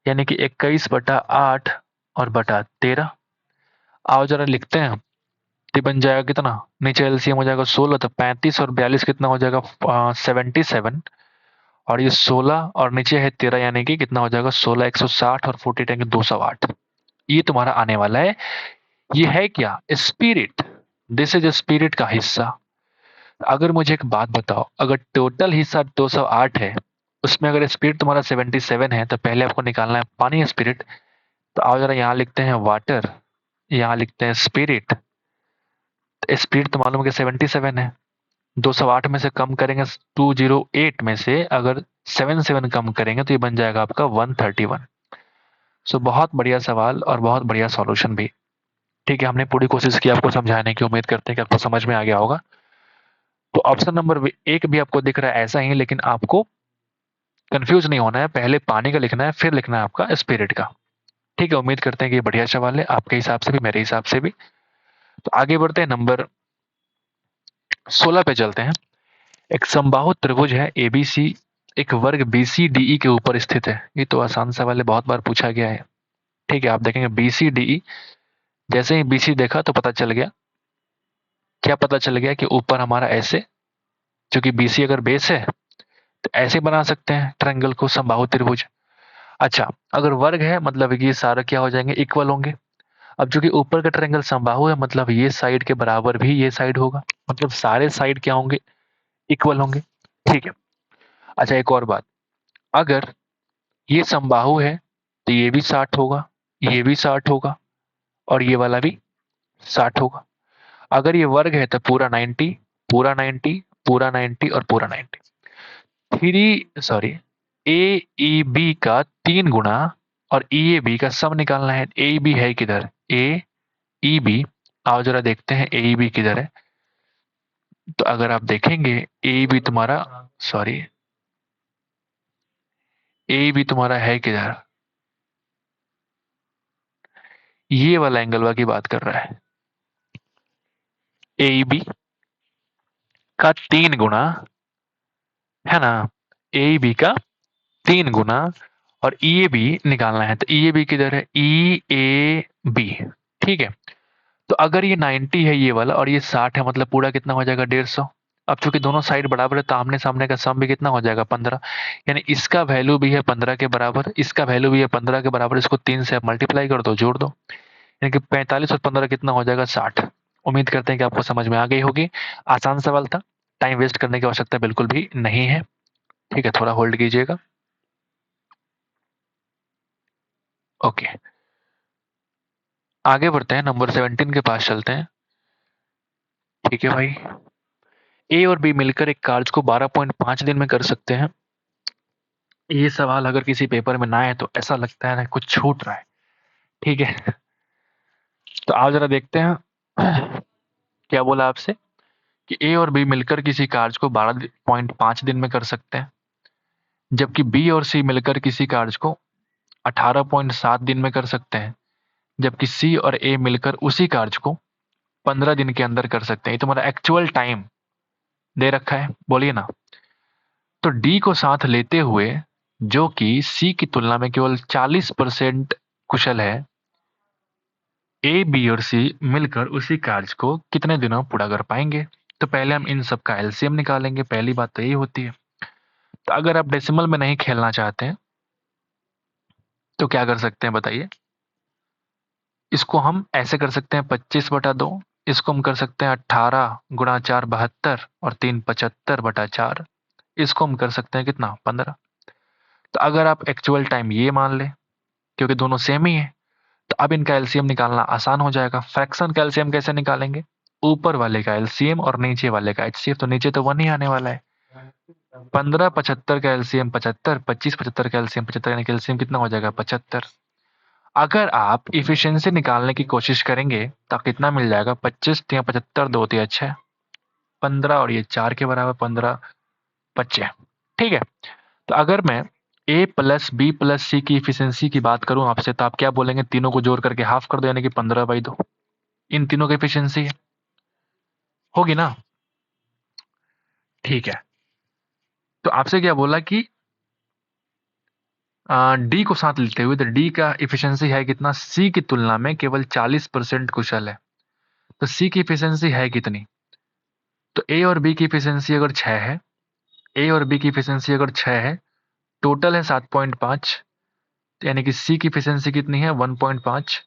यानी कि 21/8 और बटा 13। आओ जरा लिखते हैं। तो बन जाएगा कितना? नीचे एलसीएम हो जाएगा 16, तो 35 और 42 कितना हो जाएगा? 77। और ये 16 और नीचे है 13, यानी कि कितना हो जाएगा? 16 160 और 40 10 208। ये तुम्हारा आने वाला है। ये है क्या? स्पिरिट। दिस इज स्पिरिट का हिस्सा। अगर मुझे एक बात बताओ, अगर टोटल हिस्सा 208 है, उसमें अगर स्पिरिट तुम्हारा 77 है, तो पहले आपको निकालना है पानी स्पिरिट। तो आओ जरा यहाँ लिखते हैं वाटर, यहाँ लिखते हैं स्पिरिट। स्पिरिट तो मालूम है कि 77 है, 208 में से कम करेंगे, 208 में से अगर 77 कम करेंगे तो ये बन जाएगा आपका 131। सो बहुत बढ़िया सवाल और बहुत बढ़िया सॉल्यूशन भी। ठीक है, हमने पूरी कोशिश की आपको समझाने की, उम्मीद करते हैं कि आपको समझ में आ गया होगा। तो ऑप्शन नंबर 1 भी आपको दिख रहा है ऐसा ही, लेकिन आपको कंफ्यूज नहीं होना है, पहले पानी का लिखना है फिर लिखना है आपका स्पिरिट का। ठीक है, उम्मीद करते हैं कि ये बढ़िया सवाल है आपके हिसाब से भी, मेरे हिसाब से भी। तो आगे बढ़ते हैं, नंबर 16 पे चलते हैं। एक समबाहु त्रिभुज है एबीसी, एक वर्ग बीसीडीई के ऊपर स्थित है। ये तो आसान सवाल है, बहुत बार पूछा गया है। ठीक है, आप देखेंगे बीसीडीई, जैसे ही बीसी देखा तो पता चल गया, क्या पता चल गया? कि ऊपर हमारा ऐसे, क्योंकि बीसी अगर बेस है तो ऐसे बना सकते हैं ट्रायंगल को, समबाहु त्रिभुज। अच्छा, अगर वर्ग है मतलब ये सारे क्या हो जाएंगे? इक्वल होंगे। अब चूंकि ऊपर का ट्रायंगल समबाहु है, मतलब ये साइड के बराबर भी ये साइड होगा, मतलब सारे साइड क्या होंगे? इक्वल होंगे। ठीक है। अच्छा, एक और बात, अगर ये समबाहु है तो ये भी 60 होगा, ये भी 60 होगा, और ये वाला भी 60 होगा। अगर ये वर्ग है तो पूरा 90, पूरा 90, पूरा 90 और पूरा 90। ए ई बी का 3 गुना और ई ए बी का सम निकालना है। ए बी है किधर? ए ई बी, आओ जरा देखते हैं ए ई बी किधर है। तो अगर आप देखेंगे ए बी तुम्हारा, सॉरी, ए बी तुम्हारा है किधर? ये वाला एंगल की बात कर रहा है। ए बी का 3 गुना, है ना? ए बी का 3 गुना और ई ए बी निकालना है। तो ई ए बी किधर है? ई ए बी। ठीक है, तो अगर ये 90 है ये वाला और ये 60 है, मतलब पूरा कितना हो जाएगा? 150। अब चूंकि दोनों साइड बराबर है तो आमने सामने का सम भी कितना हो जाएगा? 15। यानी इसका वैल्यू भी है 15 के बराबर, इसका वैल्यू भी है 15 के बराबर। इसको 3 से आप मल्टीप्लाई कर दो, जोड़ दो, यानी कि 45 और 15 कितना हो जाएगा? 60। उम्मीद करते हैं कि आपको समझ में आ गई होगी। आसान सवाल था, टाइम वेस्ट करने की आवश्यकता बिल्कुल भी नहीं है। ठीक है, थोड़ा होल्ड कीजिएगा। ओके, आगे बढ़ते हैं, नंबर 17 के पास चलते हैं। ठीक है भाई, ए और बी मिलकर एक कार्य को 12.5 दिन में कर सकते हैं। ये सवाल अगर किसी पेपर में ना आए तो ऐसा लगता है ना कुछ छूट रहा है। ठीक है, तो आप जरा देखते हैं क्या बोला आपसे कि ए और बी मिलकर किसी कार्य को 12.5 दिन में कर सकते हैं, जबकि बी और सी मिलकर किसी कार्य को 18.7 दिन में कर सकते हैं, जबकि सी और ए मिलकर उसी कार्य को 15 दिन के अंदर कर सकते हैं। ये तुम्हारा एक्चुअल टाइम दे रखा है, बोलिए ना। तो डी को साथ लेते हुए, जो कि सी की तुलना में केवल 40% कुशल है, ए बी और सी मिलकर उसी कार्य को कितने दिनों में पूरा कर पाएंगे। तो पहले हम इन सब का एलसीएम निकालेंगे, पहली बात तो यही होती है। तो अगर आप डेसिमल में नहीं खेलना चाहते हैं तो क्या कर सकते हैं बताइए। इसको हम ऐसे कर सकते हैं 25/2, इसको हम कर सकते हैं 18 गुणा 4 72 और 3 75/4, इसको हम कर सकते हैं कितना 15। तो अगर आप एक्चुअल टाइम ये मान ले, क्योंकि दोनों सेम ही है, तो अब इनका एलसीएम निकालना आसान हो जाएगा। फ्रैक्शन का एलसीएम कैसे निकालेंगे, ऊपर वाले का एलसीएम और नीचे वाले का एचसीएफ, तो नीचे तो 1 ही आने वाला है। 15 75 का एलसीएम 75, 25 75 का एलसीएम 75, यानी कि एलसीएम कितना हो जाएगा 75। अगर आप इफिशियंसी निकालने की कोशिश करेंगे तो कितना मिल जाएगा, 25 या 75, 2 या 6, 15 और ये 4 के बराबर, 15 25। ठीक है, तो अगर मैं ए प्लस बी प्लस सी की इफिशियंसी की बात करूं आपसे, तो आप क्या बोलेंगे, तीनों को जोड़ करके हाफ कर दो, यानी कि 15/2। इन तीनों की इफिशियंसी होगी ना। ठीक है, तो आपसे क्या बोला कि डी को साथ लेते हुए, तो डी का इफिशियंसी है कितना, सी की तुलना में केवल 40% कुशल है। तो सी की इफिशियंसी है कितनी, तो ए और बी की इफिशियंसी अगर 6 है, ए और बी की इफिशियंसी अगर 6 है, टोटल है 7.5, तो यानी कि सी की इफिशियंसी कितनी है 1.5,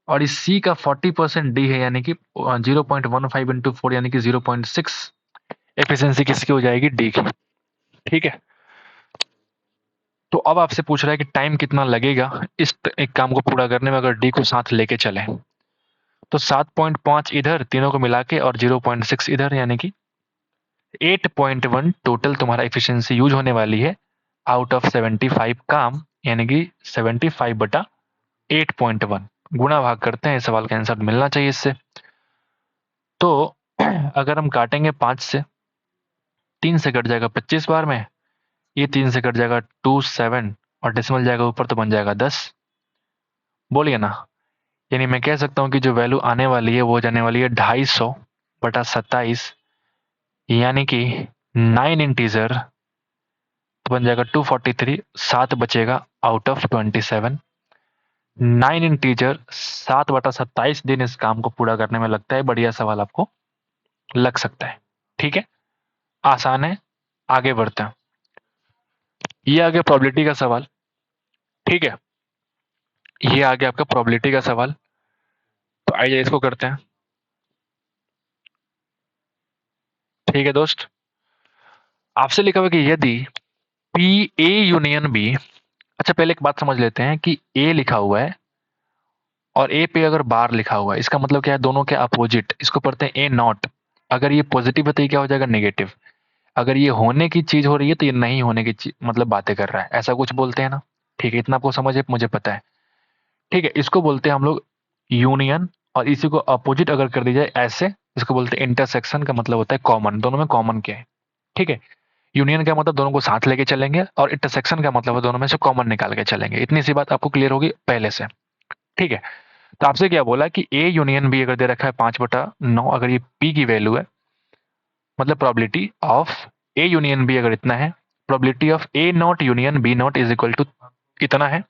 और इस सी का 40% डी है, यानी कि 0.15 इंटू 4 यानी कि 0.6 एफिशिएंसी किसकी हो जाएगी, डी की। ठीक है, तो अब आपसे पूछ रहा है कि टाइम कितना लगेगा इस एक काम को पूरा करने में अगर डी को साथ लेके चले। तो 7.5 इधर तीनों को मिला के और 0.6 इधर, यानी कि 8.1 टोटल तुम्हारा एफिशिएंसी यूज होने वाली है आउट ऑफ 75 काम, यानी कि 75/8.1। गुणा भाग करते हैं, सवाल का आंसर मिलना चाहिए इससे। तो अगर हम काटेंगे 5 से, 3 से कट जाएगा 25 बार में, ये 3 से कट जाएगा 2 7 और डेसिमल जाएगा ऊपर तो बन जाएगा 10। बोलिए ना, यानी मैं कह सकता हूँ कि जो वैल्यू आने वाली है वो जाने वाली है 250/27, यानी कि 9 इंटीजर तो बन जाएगा 243, 7 बचेगा आउट ऑफ 27। 9 इंटीजर 7/27 दिन इस काम को पूरा करने में लगता है। बढ़िया सवाल आपको लग सकता है। ठीक है, आसान है, आगे बढ़ते हैं। ये आ गया प्रोबेबिलिटी का सवाल। ठीक है, ये आ गया आपका प्रोबेबिलिटी का सवाल। तो आइए इसको करते हैं। ठीक है दोस्त, आपसे लिखा हुआ कि यदि पी ए यूनियन बी, अच्छा पहले एक बात समझ लेते हैं कि ए लिखा हुआ है और ए पे अगर बार लिखा हुआ है, इसका मतलब क्या है, दोनों के अपोजिट, इसको पढ़ते हैं ए नॉट। अगर ये पॉजिटिव है तो ये क्या हो जाएगा, नेगेटिव। अगर ये होने की चीज हो रही है तो ये नहीं होने की चीज मतलब बातें कर रहा है, ऐसा कुछ बोलते हैं ना। ठीक है, इतना आपको समझ है, मुझे पता है। ठीक है, इसको बोलते हैं हम लोग यूनियन, और इसी को अपोजिट अगर कर दी जाए ऐसे, इसको बोलते हैं इंटरसेक्शन। का मतलब होता है कॉमन, दोनों में कॉमन क्या है। ठीक है, यूनियन का मतलब दोनों को साथ लेके चलेंगे, और इंटरसेक्शन का मतलब है दोनों में से कॉमन निकाल के चलेंगे। इतनी सी बात आपको क्लियर होगी पहले से। ठीक है, तो आपसे क्या बोला कि ए यूनियन बी अगर दे रखा है 5/9, अगर ये पी की वैल्यू है, मतलब probability of A union B अगर इतना है, probability of A not union B not is equal to इतना है।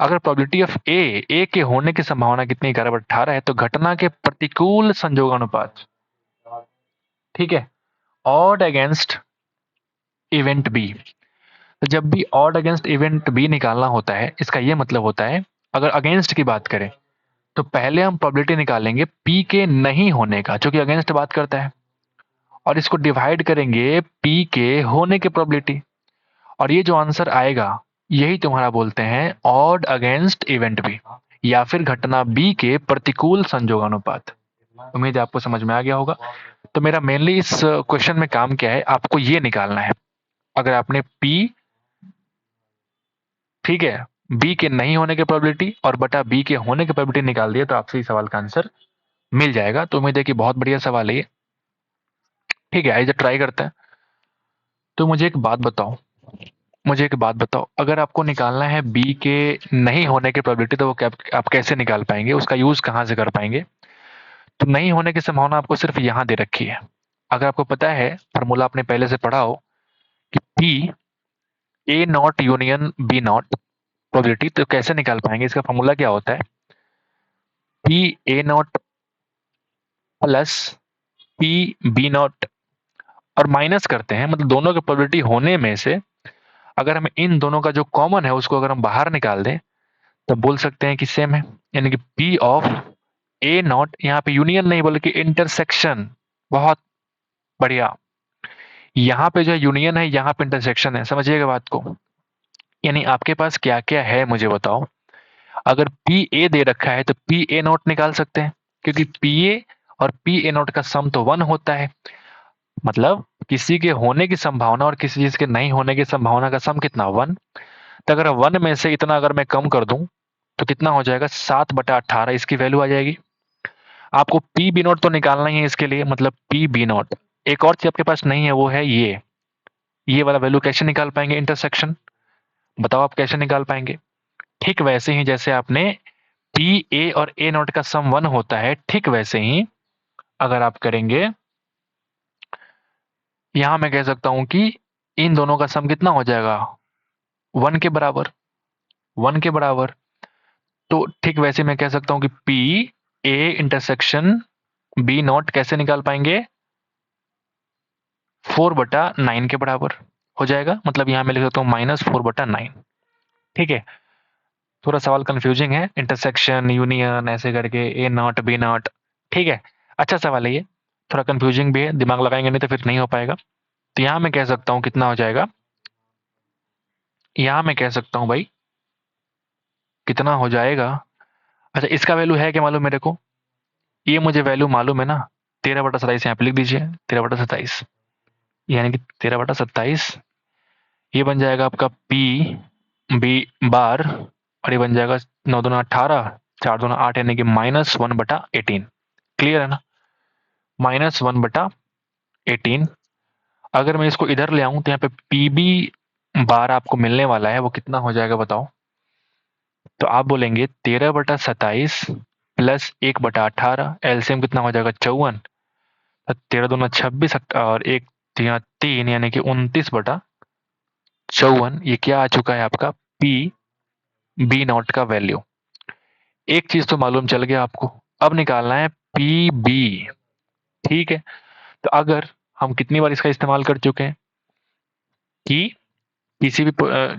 अगर प्रोबेबिलिटी ऑफ ए के होने की संभावना कितनी 11/18 है, तो घटना के प्रतिकूल संजोगानुपात, ठीक है, ऑड अगेंस्ट इवेंट बी। तो जब भी ऑड अगेंस्ट इवेंट बी निकालना होता है, इसका ये मतलब होता है, अगर अगेंस्ट की बात करें तो पहले हम प्रोबेबिलिटी निकालेंगे पी के नहीं होने का, जो कि अगेंस्ट बात करता है, और इसको डिवाइड करेंगे पी के होने के प्रोबेबिलिटी। और ये जो आंसर आएगा यही तुम्हारा बोलते हैं ऑड अगेंस्ट इवेंट बी, या फिर घटना बी के प्रतिकूल संजोगानुपात। उम्मीद है आपको समझ में आ गया होगा। तो मेरा मेनली इस क्वेश्चन में काम क्या है, आपको ये निकालना है। अगर आपने पी, ठीक है, बी के नहीं होने की प्रोबेबिलिटी और बटा बी के होने की प्रोबेबिलिटी निकाल दिया तो आपसे इस सवाल का आंसर मिल जाएगा। तो उम्मीद है कि बहुत बढ़िया सवाल है ये। ठीक है, आइए ट्राई करते हैं। तो मुझे एक बात बताओ, अगर आपको निकालना है बी के नहीं होने की प्रोबेबिलिटी तो वो आप कैसे निकाल पाएंगे, उसका यूज कहाँ से कर पाएंगे? तो नहीं होने की संभावना आपको सिर्फ यहाँ दे रखी है। अगर आपको पता है, फॉर्मूला आपने पहले से पढ़ा हो कि P A not union B not probability, तो कैसे निकाल पाएंगे? इसका फॉर्मूला क्या होता है? P A not plus P B not, और माइनस करते हैं, मतलब दोनों की प्रोबेबिलिटी होने में से अगर हम इन दोनों का जो कॉमन है उसको अगर हम बाहर निकाल दें तो बोल सकते हैं कि सेम है। यानी कि पी ऑफ ए नॉट, यहाँ पे यूनियन नहीं बल्कि इंटरसेक्शन। बहुत बढ़िया। यहाँ पे जो यूनियन है, यहाँ पे इंटरसेक्शन है, समझिएगा बात को। यानी आपके पास क्या क्या है मुझे बताओ। अगर पी ए दे रखा है तो पी ए नॉट निकाल सकते हैं, क्योंकि पी ए और पी ए नॉट का सम तो 1 होता है। मतलब किसी के होने की संभावना और किसी चीज के नहीं होने की संभावना का सम कितना? 1। तो अगर 1 में से इतना अगर मैं कम कर दूं तो कितना हो जाएगा? 7/18 इसकी वैल्यू आ जाएगी। आपको पी बी नॉट तो निकालना ही है इसके लिए, मतलब पी बी नॉट। एक और चीज आपके पास नहीं है, वो है ये वाला वैल्यू कैसे निकाल पाएंगे? इंटरसेक्शन। बताओ आप कैसे निकाल पाएंगे? ठीक वैसे ही जैसे आपने पी ए और ए नॉट का सम 1 होता है, ठीक वैसे ही अगर आप करेंगे, यहां मैं कह सकता हूं कि इन दोनों का सम कितना हो जाएगा? 1 के बराबर। 1 के बराबर। तो ठीक वैसे मैं कह सकता हूं कि P A intersection B not कैसे निकाल पाएंगे? 4/9 के बराबर हो जाएगा। मतलब यहां मैं लिख सकता हूं -4/9। ठीक है। थोड़ा सवाल कंफ्यूजिंग है, इंटरसेक्शन यूनियन ऐसे करके ए नॉट बी नॉट। ठीक है, अच्छा सवाल है ये। थोड़ा कंफ्यूजिंग भी है, दिमाग लगाएंगे नहीं तो फिर नहीं हो पाएगा। तो यहां मैं कह सकता हूं कितना हो जाएगा? यहां मैं कह सकता हूं भाई कितना हो जाएगा। अच्छा, इसका वैल्यू है क्या मालूम मेरे को? ये मुझे वैल्यू मालूम है ना। 13/27 यहाँ पे लिख दीजिए, 13/27। यानी कि 13/27 ये बन जाएगा आपका पी बी बार, और ये बन जाएगा 9×2 = 18, 4×2 = 8, यानी कि -1/18। क्लियर है ना? -1/18। अगर मैं इसको इधर ले आऊं तो यहाँ पे पी बी बार आपको मिलने वाला है, वो कितना हो जाएगा बताओ? तो आप बोलेंगे 13/27 प्लस 1/18, एलसीएम कितना हो जाएगा? 54। 13×2 = 26 और 1×3 यानी कि 29/54। ये क्या आ चुका है आपका? पी बी नॉट का वैल्यू। एक चीज तो मालूम चल गया आपको, अब निकालना है पी बी। ठीक है। तो अगर हम कितनी बार इसका इस्तेमाल कर चुके हैं कि किसी भी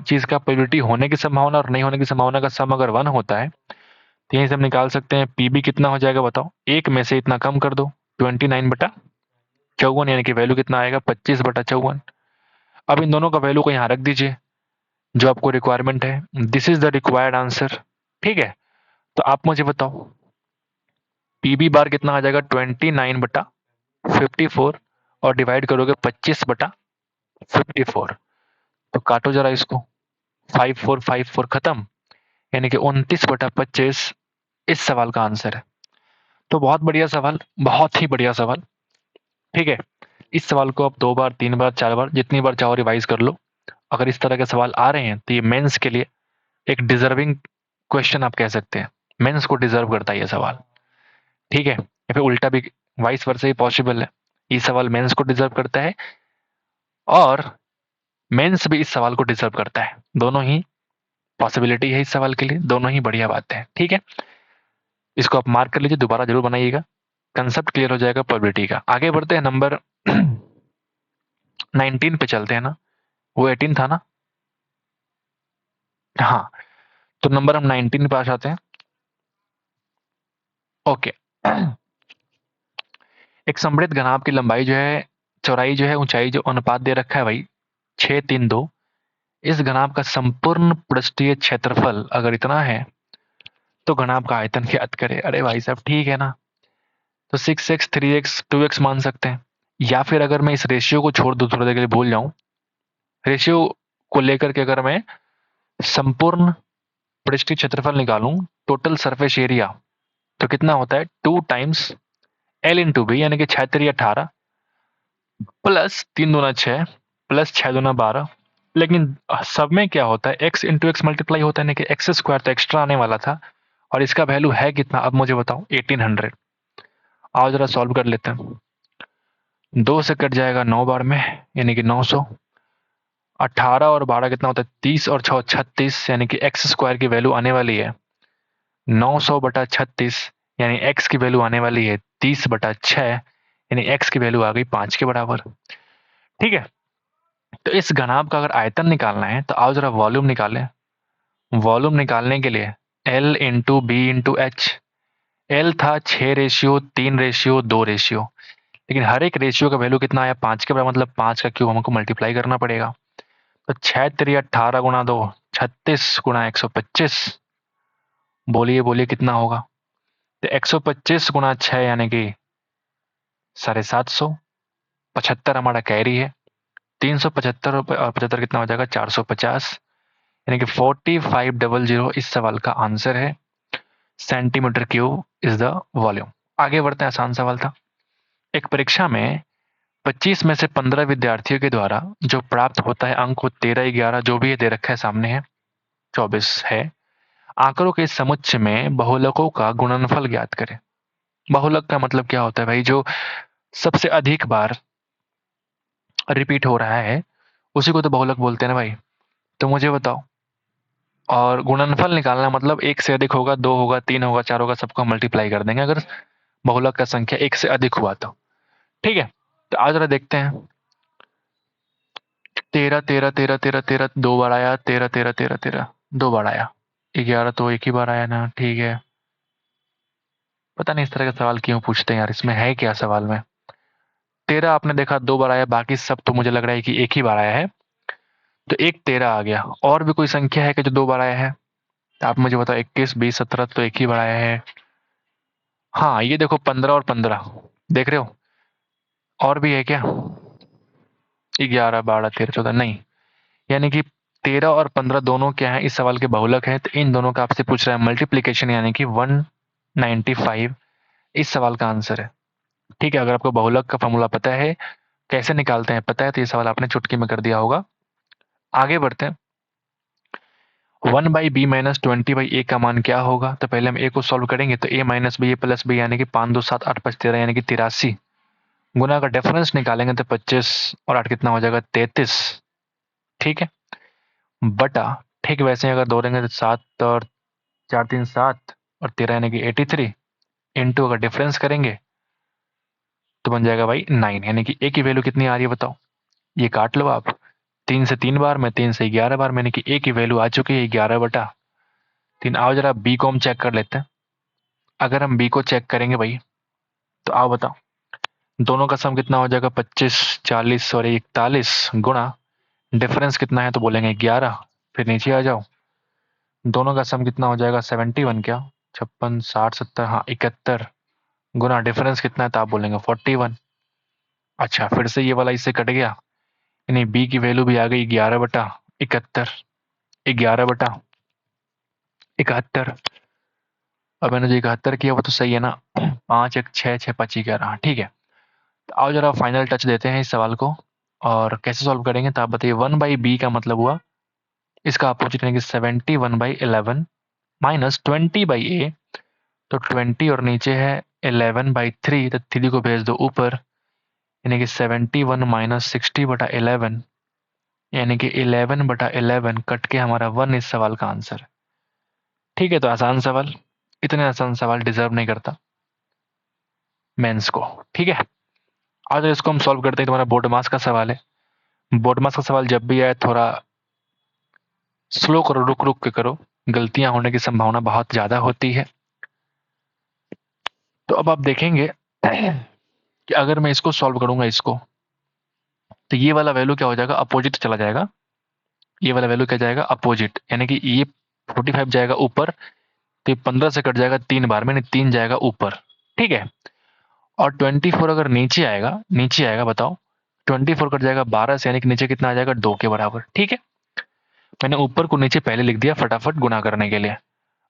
चीज का प्रोबेबिलिटी होने की संभावना और नहीं होने की संभावना का सम अगर 1 होता है तो यहीं से हम निकाल सकते हैं पीबी कितना हो जाएगा बताओ? एक में से इतना कम कर दो, 29/54, यानी कि वैल्यू कितना आएगा? 25/54। अब इन दोनों का वैल्यू को यहाँ रख दीजिए जो आपको रिक्वायरमेंट है। This is the required answer. ठीक है। तो आप मुझे बताओ पीबी बार कितना आ जाएगा? 29/54, और डिवाइड करोगे 25/54। तो काटो जरा इसको, 5454 खत्म, यानी कि 29/25 इस सवाल का आंसर है। तो बहुत बढ़िया सवाल, बहुत ही बढ़िया सवाल। ठीक है। इस सवाल को आप 2 बार 3 बार 4 बार जितनी बार चाहो रिवाइज कर लो। अगर इस तरह के सवाल आ रहे हैं तो ये मेंस के लिए एक डिजर्विंग क्वेश्चन आप कह सकते हैं। मेंस को डिजर्व करता है ये सवाल। ठीक है, या फिर उल्टा भी, वाइस वर्सा ही पॉसिबल है। ये सवाल मेंस को डिजर्व करता है और मेंस भी इस सवाल को डिजर्व करता है। दोनों ही पॉसिबिलिटी है इस सवाल के लिए, दोनों ही बढ़िया बात है। ठीक है, इसको आप मार्क कर लीजिए, दोबारा जरूर बनाइएगा। कंसेप्ट क्लियर हो जाएगा प्रोबेबिलिटी का। आगे बढ़ते हैं, नंबर 19 पे चलते हैं ना। वो 18 था ना? हाँ। तो नंबर हम 19 पे आ जाते हैं। ओके। एक समृद्ध घनाभ की लंबाई जो है, चौड़ाई जो है, ऊंचाई जो अनुपात दे रखा है भाई 6:3:2, इस घनाभ का संपूर्ण पृष्ठीय क्षेत्रफल अगर इतना है तो घनाभ का आयतन ज्ञात करें। अरे भाई साहब ठीक है ना, तो 6x 3x 2x मान सकते हैं। या फिर अगर मैं इस रेशियो को छोड़ दूं, थोड़ी देर के लिए भूल जाऊं, रेशियो को लेकर के अगर मैं संपूर्ण पृष्ठीय क्षेत्रफल निकालूं, टोटल सरफेस एरिया, तो कितना होता है 2 टाइम्स L इंटू बी, यानी कि 6×3 = 18 प्लस 3×2 = 6 प्लस 6×2 = 12। लेकिन सब में क्या होता है, x इंटू एक्स मल्टीप्लाई होता है, यानी कि एक्स स्क्वायर तो एक्स्ट्रा आने वाला था, और इसका वैल्यू है कितना, अब मुझे बताओ 1800। आओ जरा सॉल्व कर लेते हैं। 2 से कट जाएगा 9 बार में, यानी कि 900। 18 और 12 कितना होता है, 30 और 6 36, यानी कि एक्स स्क्वायर की वैल्यू आने वाली है 900/36, यानी एक्स की वैल्यू आने वाली है 30/6, यानी एक्स की वैल्यू आ गई 5 के बराबर। ठीक है, तो इस घनाभ का अगर आयतन निकालना है तो आओ जरा वॉल्यूम निकालें। वॉल्यूम निकालने के लिए L into B into H. L था 6:3:2 लेकिन हर एक रेशियो का वैल्यू कितना आया, 5 के बराबर, मतलब 5 का क्यूब हमको मल्टीप्लाई करना पड़ेगा। तो 6×3 = 18 × 2 36 × 125। बोलिए बोलिए कितना होगा, तो 125 × 6 यानी कि 750। 75 हमारा कैरी है, 375 और 75 कितना हो जाएगा 450, यानी कि 4500 इस सवाल का आंसर है। Centimetre cube is the volume. आगे बढ़ते हैं, आसान सवाल था। एक परीक्षा में 25 में से 15 विद्यार्थियों के द्वारा जो प्राप्त होता है अंक, वो 13 11 जो भी दे रखा है सामने है 24 है। आंकड़ों के इस समुच्चय में बहुलकों का गुणनफल ज्ञात करें। बहुलक का मतलब क्या होता है भाई, जो सबसे अधिक बार रिपीट हो रहा है उसी को तो बहुलक बोलते हैं ना भाई। तो मुझे बताओ, और गुणनफल निकालना मतलब एक से अधिक होगा, 2 होगा, 3 होगा, 4 होगा, सबको मल्टीप्लाई कर देंगे अगर बहुलक का संख्या एक से अधिक हुआ तो। ठीक है, तो आज जरा देखते हैं। 13 13 13 13 13 2 बार आया, 13 13 13 13 2 बार आया, 11 तो एक ही बार आया ना। ठीक है, पता नहीं इस तरह का सवाल क्यों पूछते हैं यार, इसमें है क्या सवाल में। 13 आपने देखा 2 बार आया, बाकी सब तो मुझे लग रहा है कि एक ही बार आया है, तो एक 13 आ गया। और भी कोई संख्या है कि जो 2 बार आया है, तो आप मुझे बताओ। 21 20 17 तो एक ही बार आया है। हाँ ये देखो 15 और 15 देख रहे हो, और भी है क्या, 11 12 13 14 नहीं, यानी कि 13 और 15 दोनों क्या है, इस सवाल के बहुलक है, तो इन दोनों का आपसे पूछ रहा है मल्टीप्लीकेशन, यानी कि 195 इस सवाल का आंसर है। ठीक है, अगर आपको बहुलक का फॉर्मूला पता है, कैसे निकालते हैं पता है, तो ये सवाल आपने चुटकी में कर दिया होगा। आगे बढ़ते हैं। 1/b-20/a का मान क्या होगा, तो पहले हम a को सॉल्व करेंगे, तो a minus B A plus B, यानी कि 5 2 7 8 5 13, यानी कि 83। गुना का डिफरेंस निकालेंगे तो 25 और 8 कितना हो जाएगा 33। ठीक है, बटा, ठीक वैसे ही अगर दौड़ेंगे तो 7 और 4 3 7 और 13 यानी कि 83, इंटू अगर डिफरेंस करेंगे तो बन जाएगा भाई 9, यानी कि a की वैल्यू कितनी आ रही है बताओ। ये काट लो आप, 3 से 3 बार में, 3 से 11 बार में, यानी कि a की वैल्यू आ चुकी है 11/3। आओ जरा b को हम चेक कर लेते हैं। अगर हम b को चेक करेंगे भाई, तो आओ बताओ, दोनों का सम कितना हो जाएगा 25 40 और 41, गुणा डिफरेंस कितना है तो बोलेंगे 11, फिर नीचे आ जाओ, दोनों का सम कितना हो जाएगा 71, क्या 56 60 70, हाँ 71, गुना डिफरेंस कितना है तो आप बोलेंगे 41। अच्छा, फिर से ये वाला इससे कट गया, यानी बी की वैल्यू भी आ गई 11/71, 11/71। अब मैंने जो 71 किया वो तो सही है ना, 5 1 6 6 5 11, ठीक है। तो आओ जरा फाइनल टच देते हैं इस सवाल को, और कैसे सॉल्व करेंगे तो आप बताइए। 1/b का मतलब हुआ इसका अपोजिट, यानी कि 71/11 माइनस 20/a, तो 20 और नीचे है 11/3, तो 3 को भेज दो ऊपर, यानी कि 71 माइनस 60/11, यानी कि 11/11 कट के हमारा 1 इस सवाल का आंसर। ठीक है, तो आसान सवाल, इतने आसान सवाल डिजर्व नहीं करता मेंस को। ठीक है, आज इसको हम सॉल्व करते हैं। तुम्हारा बोर्ड मास का सवाल है। बोर्ड मास का सवाल जब भी आए थोड़ा स्लो करो, रुक रुक के करो, गलतियां होने की संभावना बहुत ज्यादा होती है। तो अब आप देखेंगे कि अगर मैं इसको सॉल्व करूंगा इसको, तो ये वाला वैल्यू क्या हो जाएगा, अपोजिट चला जाएगा, ये वाला वैल्यू क्या जाएगा अपोजिट, यानी कि ये 45 जाएगा ऊपर, तो ये 15 से कट जाएगा 3 बार में, 3 जाएगा ऊपर, ठीक है। और 24 अगर नीचे आएगा बताओ, 24 कट जाएगा 12 से, यानी कि नीचे कितना आ जाएगा 2 के बराबर, ठीक है। मैंने ऊपर को नीचे पहले लिख दिया फटाफट गुना करने के लिए।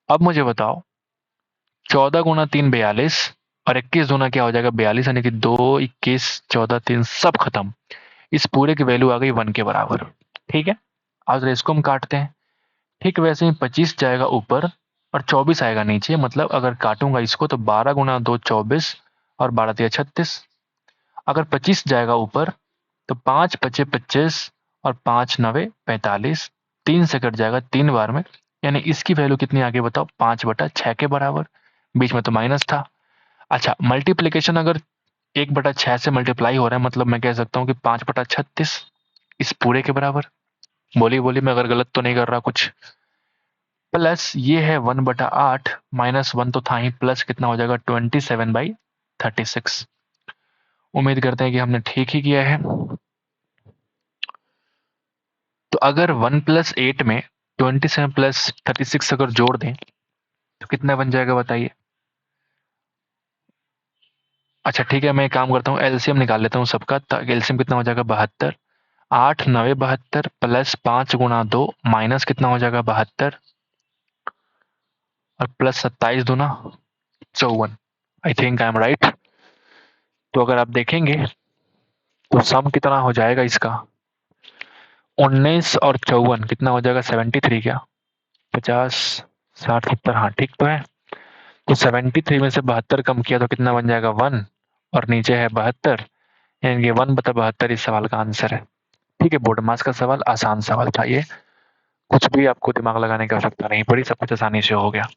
अब मुझे बताओ 14 गुना 3 42, और 21 गुना क्या हो जाएगा 42, यानी कि 2 21 14 3 सब खत्म। इस पूरे की वैल्यू आ गई 1 के बराबर, ठीक है। आज इसको हम काटते हैं, ठीक वैसे ही 25 जाएगा ऊपर और 24 आएगा नीचे, मतलब अगर काटूंगा इसको तो 12 गुना 2 24 और 12 तिया 36। अगर 25 जाएगा ऊपर तो 5 पचे 25 और 5 नवे 45, 3 से कट जाएगा 3 बार में, यानी इसकी वैल्यू कितनी आगे बताओ 5/6 के बराबर। बीच में तो माइनस था। अच्छा, मल्टीप्लीकेशन अगर 1/6 से मल्टीप्लाई हो रहा है, मतलब मैं कह सकता हूँ कि 5/36 इस पूरे के बराबर। बोली बोली मैं अगर गलत तो नहीं कर रहा कुछ। प्लस ये है 1/8, -1 तो था ही, प्लस कितना हो जाएगा 27/36। उम्मीद करते हैं कि हमने ठीक ही किया है। तो अगर 1 + 8 में 27 + 36 अगर जोड़ दें तो कितना बन जाएगा बताइए। अच्छा ठीक है, मैं एक काम करता हूँ, एलसीएम निकाल लेता हूँ सबका। एलसीएम कितना हो जाएगा 72, 8 9 72 प्लस 5 गुना 2 माइनस कितना हो जाएगा 72 और प्लस 27 दूना 54। I think I am right. तो अगर आप देखेंगे तो सम कितना हो जाएगा इसका, 19 और 54 कितना हो जाएगा 73, क्या 50 60 70, हाँ ठीक तो है। तो 73 में से 72 कम किया तो कितना बन जाएगा 1, और नीचे है 72, यानी कि 1/72 इस सवाल का आंसर है। ठीक है, बोर्ड मास का सवाल, आसान सवाल था ये, कुछ भी आपको दिमाग लगाने की आवश्यकता नहीं पड़ी, सब कुछ आसानी से हो गया।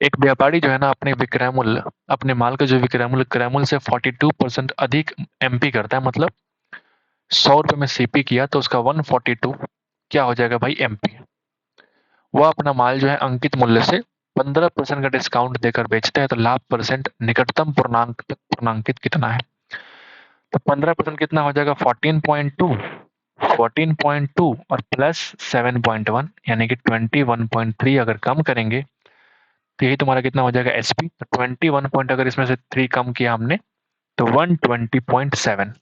एक व्यापारी जो है ना अपने विक्रय मूल्य, अपने माल का जो विक्रय मूल्य क्रय मूल्य से 42% अधिक एमपी करता है, मतलब 100 रुपए में सीपी किया तो उसका 142 क्या हो जाएगा भाई एमपी। वह अपना माल जो है अंकित मूल्य से 15% का डिस्काउंट देकर बेचते हैं, तो लाभ परसेंट निकटतम पूर्णांक तक पूर्णांकित कितना है। तो 15% कितना हो जाएगा 14.2, 14.2 और प्लस 7.1 यानी कि 21.3 अगर कम करेंगे तो यही तुम्हारा कितना हो जाएगा एसपी। तो 21 पॉइंट अगर इसमें से 3 कम किया हमने तो 120.7,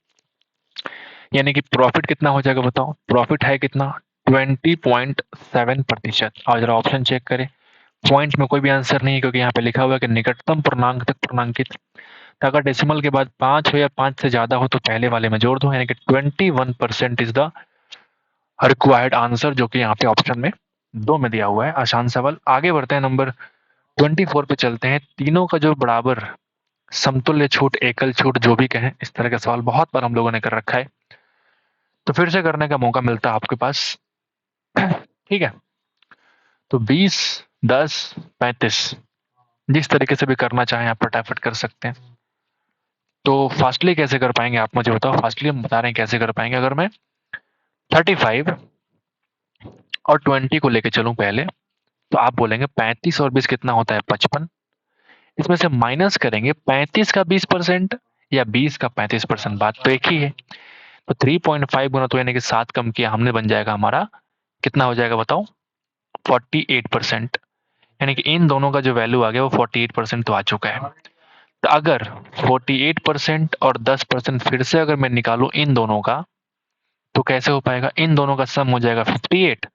यानी कि प्रॉफिट कितना हो जाएगा बताओ। प्रॉफिट है कितना 20.7%। और जरा ऑप्शन चेक करें, पॉइंट में कोई भी आंसर नहीं है क्योंकि यहाँ पे लिखा हुआ है कि निकटतम पूर्णांक तक पूर्णांकित। तो अगर डेसिमल के बाद 5 हो या 5 से ज्यादा हो तो पहले वाले में जोड़ दो, यानी कि 21% इज द रिक्वायर्ड आंसर, जो कि यहाँ पे ऑप्शन में 2 में दिया हुआ है। आसान सवाल। आगे बढ़ते हैं, नंबर 24 पे चलते हैं। तीनों का जो बराबर समतुल्य छूट, एकल छूट, जो भी कहें, इस तरह का सवाल बहुत बार हम लोगों ने कर रखा है, तो फिर से करने का मौका मिलता है आपके पास। ठीक है, तो 20 10 35 जिस तरीके से भी करना चाहें आप फटाफट कर सकते हैं। तो फास्टली कैसे कर पाएंगे आप मुझे बताओ। फास्टली हम बता रहे हैं कैसे कर पाएंगे। अगर मैं 35 और 20 को लेके चलूं पहले, तो आप बोलेंगे 35 और 20 कितना होता है 55। इसमें से माइनस करेंगे 35 का 20% या 20 का 35%, बात तो एक ही है। तो 3.5 गुना तो यानी कि 7 कम किया हमने, बन जाएगा हमारा कितना हो जाएगा बताओ 48%। यानी कि इन दोनों का जो वैल्यू आ गया वो 48% तो आ चुका है। तो अगर 48% और 10% फिर से अगर मैं निकालूं इन दोनों का, तो कैसे हो पाएगा। इन दोनों का सम हो जाएगा 58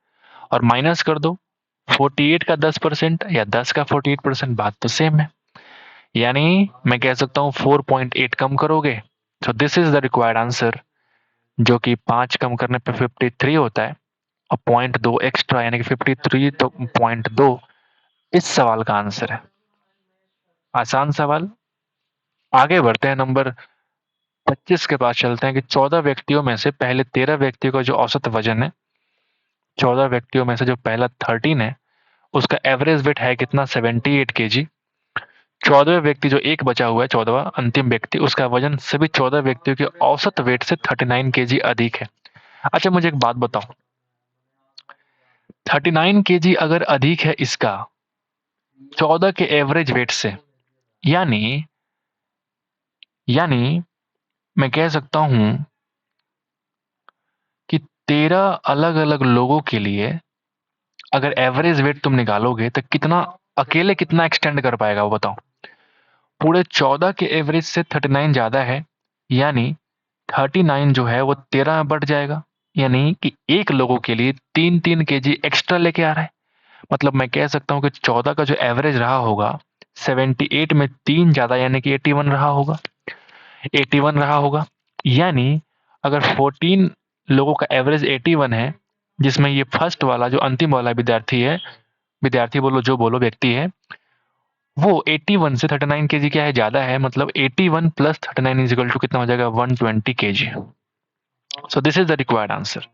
और माइनस कर दो 48 का 10% या 10 का 48%, बात तो सेम है। यानी मैं कह सकता हूं 4.8 कम करोगे तो this is the required answer, जो कि 5 कम करने पे 53 होता है, और 0.2 एक्स्ट्रा यानी कि 53 तो 0.2 इस सवाल का आंसर है। आसान सवाल। आगे बढ़ते हैं, नंबर 25 के पास चलते हैं कि 14 व्यक्तियों में से पहले 13 व्यक्तियों का जो औसत वजन है, 14 व्यक्तियों में से जो पहला 13 है उसका एवरेज वेट है कितना 78 केजी। 14वें व्यक्ति जो एक बचा हुआ है, 14वां अंतिम व्यक्ति, उसका वजन सभी 14 व्यक्तियों के औसत वेट से 39 केजी अधिक है। अच्छा मुझे एक बात बताओ, 39 केजी अगर अधिक है इसका 14 के एवरेज वेट से, यानी यानी मैं कह सकता हूं कि 13 अलग अलग लोगों के लिए अगर एवरेज वेट तुम निकालोगे तो कितना अकेले कितना एक्सटेंड कर पाएगा वो बताओ। पूरे 14 के एवरेज से 39 ज्यादा है, यानी 39 जो है वो 13 में बढ़ जाएगा, यानी कि एक लोगों के लिए 3-3 kg एक्स्ट्रा लेके आ रहा है। मतलब मैं कह सकता हूँ कि 14 का जो एवरेज रहा होगा 78 में 3 ज्यादा यानी कि 81 रहा होगा, 81 रहा होगा। यानी अगर 14 लोगों का एवरेज 81 है, जिसमें ये फर्स्ट वाला जो अंतिम वाला विद्यार्थी है, विद्यार्थी बोलो जो बोलो व्यक्ति है, वो 81 से 39 केजी क्या है ज्यादा है, मतलब 81 प्लस 39 इज इक्वल टू कितना हो जाएगा 120 KG. So this is the required answer.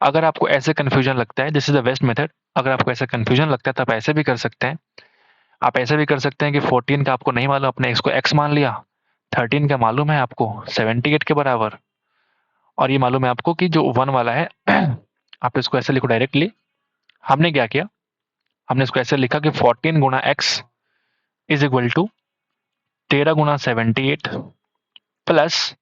अगर आपको ऐसे कंफ्यूजन लगता है, this is the best method. अगर आपको ऐसा कंफ्यूजन लगता है तो आप ऐसे भी कर सकते हैं। आप ऐसे भी कर सकते हैं कि 14 का आपको नहीं मालूम, अपने इसको x मान लिया, 13 का मालूम है आपको 78 के बराबर, और ये मालूम है आपको कि जो 1 वाला है आप इसको ऐसे लिखो डायरेक्टली। हमने क्या किया, हमने इसको ऐसे लिखा कि 14 गुना x इज इक्वल टू 13 गुना 78 प्लस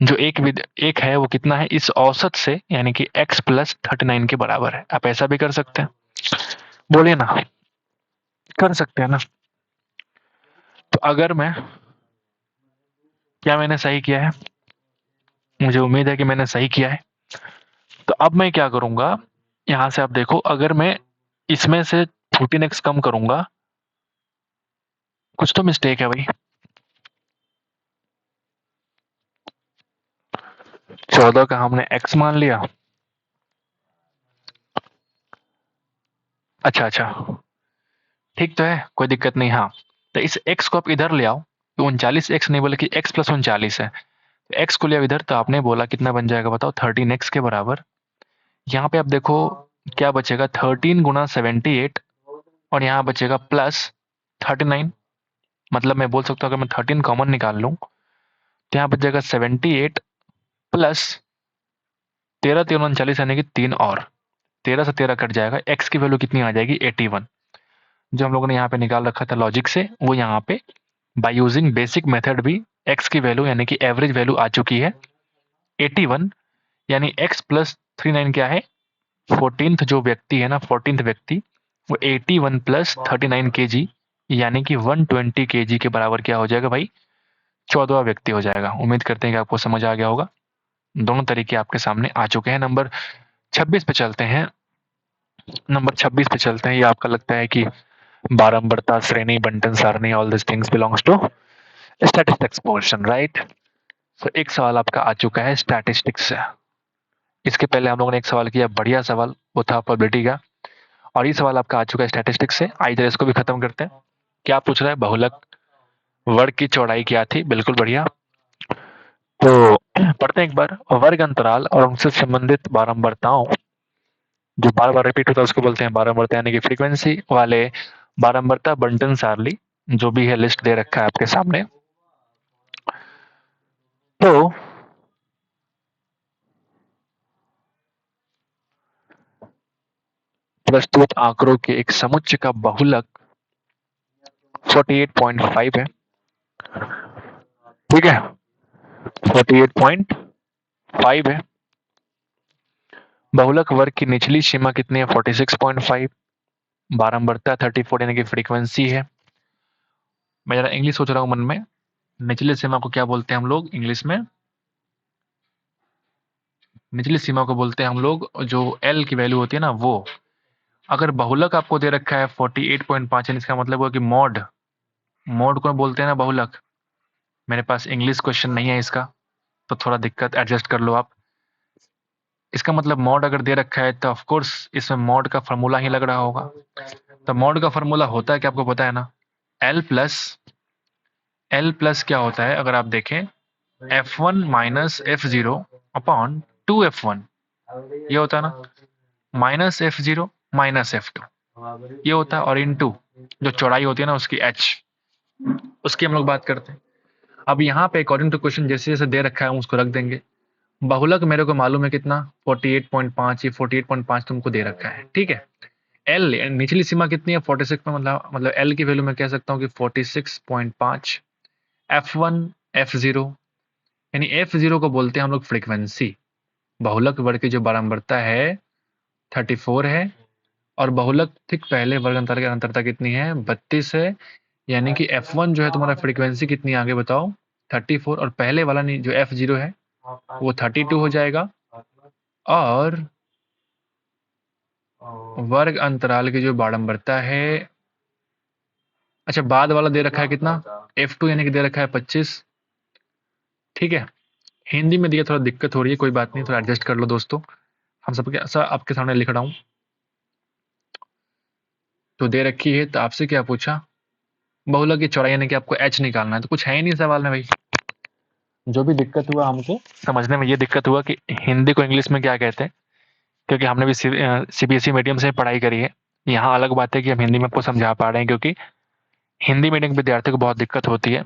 जो एक है वो कितना है इस औसत से, यानी कि x प्लस 39 के बराबर है। आप ऐसा भी कर सकते हैं, बोलिए ना, कर सकते हैं ना। तो अगर मैं, क्या मैंने सही किया है? मुझे उम्मीद है कि मैंने सही किया है। तो अब मैं क्या करूंगा, यहां से आप देखो, अगर मैं इसमें से 14x कम करूंगा, कुछ तो मिस्टेक है भाई। 14 का हमने x मान लिया, अच्छा अच्छा, ठीक तो है, कोई दिक्कत नहीं। हाँ, तो इस x को आप इधर ले आओ, तो 39x नहीं बोले कि x प्लस 39 है, तो x को लिया इधर, तो आपने बोला कितना बन जाएगा बताओ, 13x के बराबर। यहाँ पे आप देखो क्या बचेगा, 13 गुना 78, और यहाँ बचेगा प्लस 39। मतलब मैं बोल सकता हूँ अगर मैं 13 कॉमन निकाल लूँ तो यहाँ बचेगा 78 प्लस 13 3 39 यानी कि 3, और 13 से 13 कट जाएगा, x की वैल्यू कितनी आ जाएगी 81। जो हम लोगों ने यहाँ पे निकाल रखा था लॉजिक से, वो यहाँ पे बाय यूजिंग बेसिक मेथड भी x की वैल्यू यानी कि एवरेज वैल्यू आ चुकी है 81। यानी x प्लस 39 क्या है, 14th जो व्यक्ति है ना, 14th व्यक्ति, वो 81 प्लस 39 केजी यानी कि 120 केजी के बराबर क्या हो जाएगा भाई, 14वां व्यक्ति हो जाएगा। उम्मीद करते हैं कि आपको समझ आ गया होगा। दोनों तरीके आपके सामने आ चुके हैं। नंबर 26 पे चलते हैं। नंबर 26 पे चलते हैं। ये आपका लगता है कि बारंबारता, श्रेणी, बंटन, सारणी, all this things belongs to statistics portion, right. तो एक सवाल आपका आ चुका है स्टैटिस्टिक्स से। इसके पहले हम लोगों ने एक सवाल किया, बढ़िया सवाल, वो था प्रोबेबिलिटी का, और ये सवाल आपका आ चुका है स्टैटिस्टिक्स से। आइए जरा इसको भी खत्म करते हैं। क्या पूछ रहा है, बहुलक वर्ग की चौड़ाई क्या थी, बिल्कुल बढ़िया। तो पढ़ते हैं एक बार। वर्ग अंतराल और उनसे संबंधित बारंबारताओं, जो बार बार रिपीट होता है उसको बोलते हैं बारंबारता, यानी कि फ्रीक्वेंसी वाले बारंबारता बंटन सारणी, जो भी है लिस्ट दे रखा है आपके सामने। तो प्रस्तुत आंकड़ों के एक समुच्चय का बहुलक 48.5 है, ठीक है, 48.5 है। बहुलक वर्ग की निचली सीमा कितनी है, 46.5। बारंबारता 34 यानी कि फ्रीक्वेंसी है। मैं जरा इंग्लिश सोच रहा हूँ मन में। निचली सीमा को क्या बोलते हैं हम लोग इंग्लिश में, निचली सीमा को बोलते हैं हम लोग जो एल की वैल्यू होती है ना वो। अगर बहुलक आपको दे रखा है 48.5, इसका मतलब हुआ कि मॉड, मॉड को बोलते हैं ना बहुलक। मेरे पास इंग्लिश क्वेश्चन नहीं है इसका, तो थोड़ा दिक्कत, एडजस्ट कर लो आप। इसका मतलब मॉड अगर दे रखा है तो ऑफकोर्स इसमें मॉड का फॉर्मूला ही लग रहा होगा। तो मॉड का फॉर्मूला होता है कि आपको पता है ना, एल प्लस, एल प्लस क्या होता है अगर आप देखें, F1 minus F0 upon 2F1, ये होता है ना, माइनस F0 माइनस F2, ये होता है, और इन टू जो चौड़ाई होती है ना उसकी h, उसकी हम लोग बात करते हैं। अब यहाँ पे अकॉर्डिंग टू क्वेश्चन जैसे जैसे दे रखा है हम उसको रख देंगे। बहुलक मेरे को मालूम है कितना, 48.5, ये 48.5 तुमको दे रखा है, ठीक है। एल निचली सीमा कितनी है 46 में, मतलब एल की वैल्यू मैं कह सकता हूँ कि 46.5। F1 F0, यानी F0 को बोलते हैं हम लोग फ्रीक्वेंसी, बहुलक वर्ग की जो बारंबारता है 34 है, और बहुलक ठीक पहले वर्ग अंतर की अंतरता कितनी है, 32 है। यानी कि F1 जो है तुम्हारा फ्रीक्वेंसी कितनी आगे बताओ, 34, और पहले वाला नहीं जो F0 है वो 32 हो जाएगा, और वर्ग अंतराल की जो बारंबारता है, अच्छा बाद वाला दे रखा है कितना, F2 यानी कि दे रखा है 25। ठीक है, हिंदी में दिया थोड़ा दिक्कत हो रही है, कोई बात नहीं, थोड़ा एडजस्ट कर लो दोस्तों, हम सबके सब आपके सामने लिख रहा हूँ। तो दे रखी है, तो आपसे क्या पूछा, बहुलक की चौड़ाई यानी कि आपको h निकालना है, तो कुछ है ही नहीं सवाल में भाई। जो भी दिक्कत हुआ हमको समझने में, ये दिक्कत हुआ कि हिंदी को इंग्लिश में क्या कहते हैं, क्योंकि हमने भी सीबीएसई मीडियम से पढ़ाई करी है। यहाँ अलग बात है कि हम हिंदी में आपको समझा पा रहे हैं, क्योंकि हिंदी मीडियम के विद्यार्थियों को बहुत दिक्कत होती है,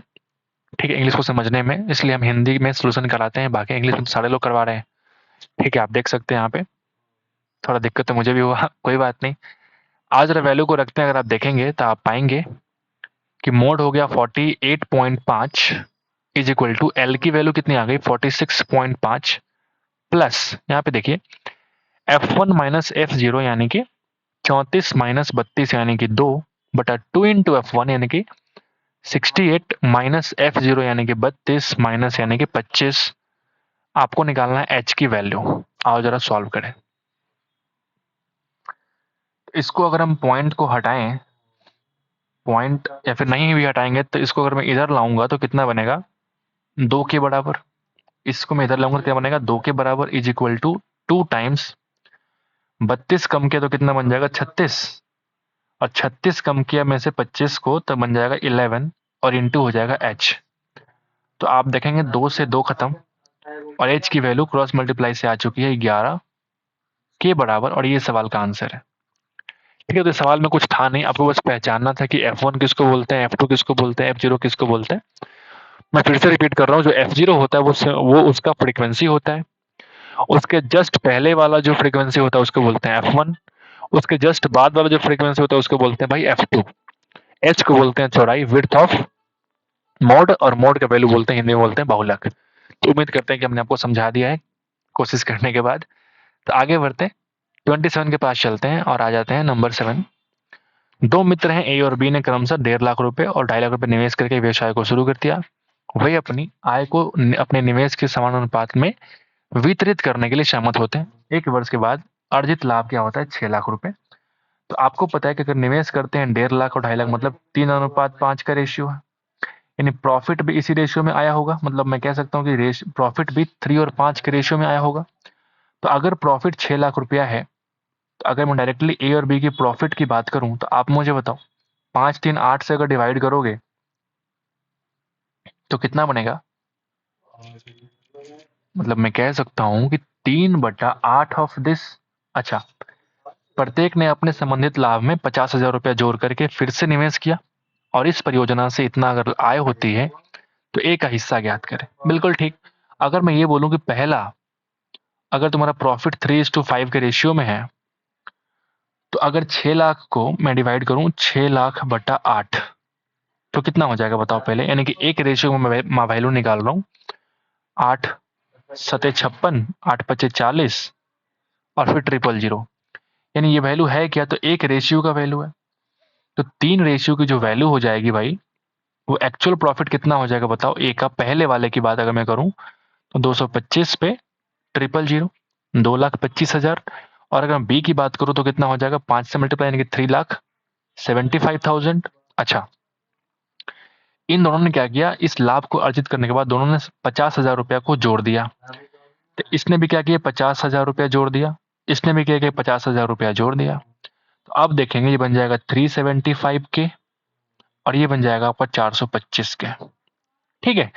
ठीक है, इंग्लिश को समझने में, इसलिए हम हिंदी में सोल्यूशन कराते हैं, बाकी इंग्लिश में सारे लोग करवा रहे हैं। ठीक है, आप देख सकते हैं यहाँ पे थोड़ा दिक्कत तो मुझे भी हुआ, कोई बात नहीं। आज जरा वैल्यू को रखते हैं, अगर आप देखेंगे तो आप पाएंगे कि मोड हो गया 48.5 इज इक्वल टू एल की वैल्यू कितनी आ गई 46.5, प्लस यहाँ पे देखिए F1 माइनस F0 यानी कि 34 माइनस 32 यानी कि 2 बटा 2 इंटू F1 यानी कि 68 माइनस F0 यानी कि 32 माइनस यानी कि 25। आपको निकालना है h की वैल्यू। आओ जरा सॉल्व करें। इसको अगर हम पॉइंट को हटाएं, पॉइंट या फिर नहीं भी हटाएंगे, तो इसको अगर मैं इधर लाऊंगा तो कितना बनेगा, 2 के बराबर। इसको मैं इधर लाऊंगा तो क्या बनेगा, 2 के बराबर इज इक्वल टू 2 टाइम्स 32 कम किया तो कितना बन जाएगा 36, और 36 कम किया में से 25 को तो बन जाएगा 11, और इंटू हो जाएगा h। तो आप देखेंगे 2 से 2 खत्म, और h की वैल्यू क्रॉस मल्टीप्लाई से आ चुकी है 11 के बराबर, और ये सवाल का आंसर है। ठीक है, तो सवाल में कुछ था नहीं, आपको बस पहचानना था कि F1 किसको बोलते हैं, F2 किसको बोलते हैं, F0 किसको बोलते हैं। मैं फिर से रिपीट कर रहा हूँ, जो F0 होता है वो उसका फ्रीक्वेंसी होता है, उसके जस्ट पहले वाला जो फ्रीक्वेंसी होता है उसको बोलते हैं F1, उसके जस्ट बाद वाला जो फ्रीक्वेंसी होता है उसको बोलते हैं भाई F2। H को बोलते हैं चौड़ाई, विड्थ ऑफ मोड, और मोड का वैल्यू बोलते हैं हिंदी में बोलते हैं बहुलक। तो उम्मीद करते हैं कि हमने आपको समझा दिया है कोशिश करने के बाद। तो आगे बढ़ते हैं, 27 के पास चलते हैं और आ जाते हैं नंबर 7। दो मित्र हैं ए और बी ने क्रमशः 1.5 लाख रुपए और 2.5 लाख रुपए निवेश करके व्यवसाय को शुरू कर दिया। वे अपनी आय को अपने निवेश के समानुपात में वितरित करने के लिए सहमत होते हैं। 1 वर्ष के बाद अर्जित लाभ क्या होता है, 6 लाख रुपए। तो आपको पता है कि अगर निवेश करते हैं 1.5 लाख और 2.5 लाख, मतलब 3:5 का रेशियो है, यानी प्रॉफिट भी इसी रेशियो में आया होगा। मतलब मैं कह सकता हूँ कि प्रॉफिट भी 3 और 5 के रेशियो में आया होगा। तो अगर प्रॉफिट 6 लाख रुपया है, तो अगर मैं डायरेक्टली ए और बी की प्रॉफिट की बात करूं, तो आप मुझे बताओ 5 3 8 से अगर डिवाइड करोगे तो कितना बनेगा। मतलब मैं कह सकता हूं कि 3/8 ऑफ दिस। अच्छा, प्रत्येक ने अपने संबंधित लाभ में 50,000 रुपया जोड़ करके फिर से निवेश किया, और इस परियोजना से इतना अगर आय होती है तो ए का हिस्सा ज्ञात करें। बिल्कुल ठीक। अगर मैं ये बोलूं कि पहला, अगर तुम्हारा प्रॉफिट 3:5 के रेशियो में है, तो अगर 6 लाख को मैं डिवाइड करूं 6 लाख बटा 8, तो कितना हो जाएगा बताओ पहले। यानी कि एक रेशियो में मैं वैल्यू निकाल रहा हूँ, 8 सते 56, 8 पचे 40, और फिर 000। यानी ये वैल्यू है क्या, तो एक रेशियो का वैल्यू है। तो 3 रेशियो की जो वैल्यू हो जाएगी भाई, वो एक्चुअल प्रॉफिट कितना हो जाएगा बताओ। ए का पहले वाले की बात अगर मैं करूं तो 225 पे 000, 2,25,000। और अगर मैं बी की बात करूं तो कितना हो जाएगा, 5 से मल्टीप्लाई यानी कि 3,75,000। अच्छा, इन दोनों ने क्या किया, इस लाभ को अर्जित करने के बाद दोनों ने 50,000 रुपया को जोड़ दिया। तो इसने भी क्या किया, 50,000 रुपया जोड़ दिया, इसने भी क्या किया, 50,000 रुपया जोड़ दिया। तो अब देखेंगे ये बन जाएगा 375 के, और ये बन जाएगा आपका 425 के। ठीक है,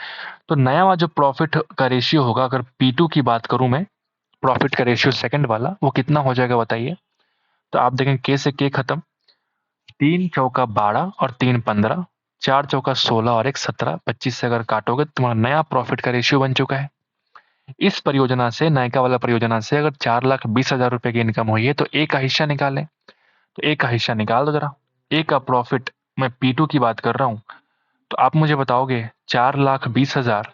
तो नया वाला जो प्रॉफिट का रेशियो होगा, अगर P2 की बात करूं मैं, प्रॉफिट का रेशियो सेकंड वाला, वो कितना हो जाएगा बताइए। तो आप देखें के से के खत्म, 3 चौका 12 और 3 15, 4 चौका 16 और 1 17, 25 से अगर काटोगे तो तुम्हारा नया प्रॉफिट का रेशियो बन चुका है। इस परियोजना से, नायका वाला परियोजना से अगर 4,20,000 रुपए की इनकम हुई है, तो ए का हिस्सा निकालें। तो ए का हिस्सा निकाल दो जरा। ए का प्रॉफिट, मैं P2 की बात कर रहा हूं, तो आप मुझे बताओगे 4,20,000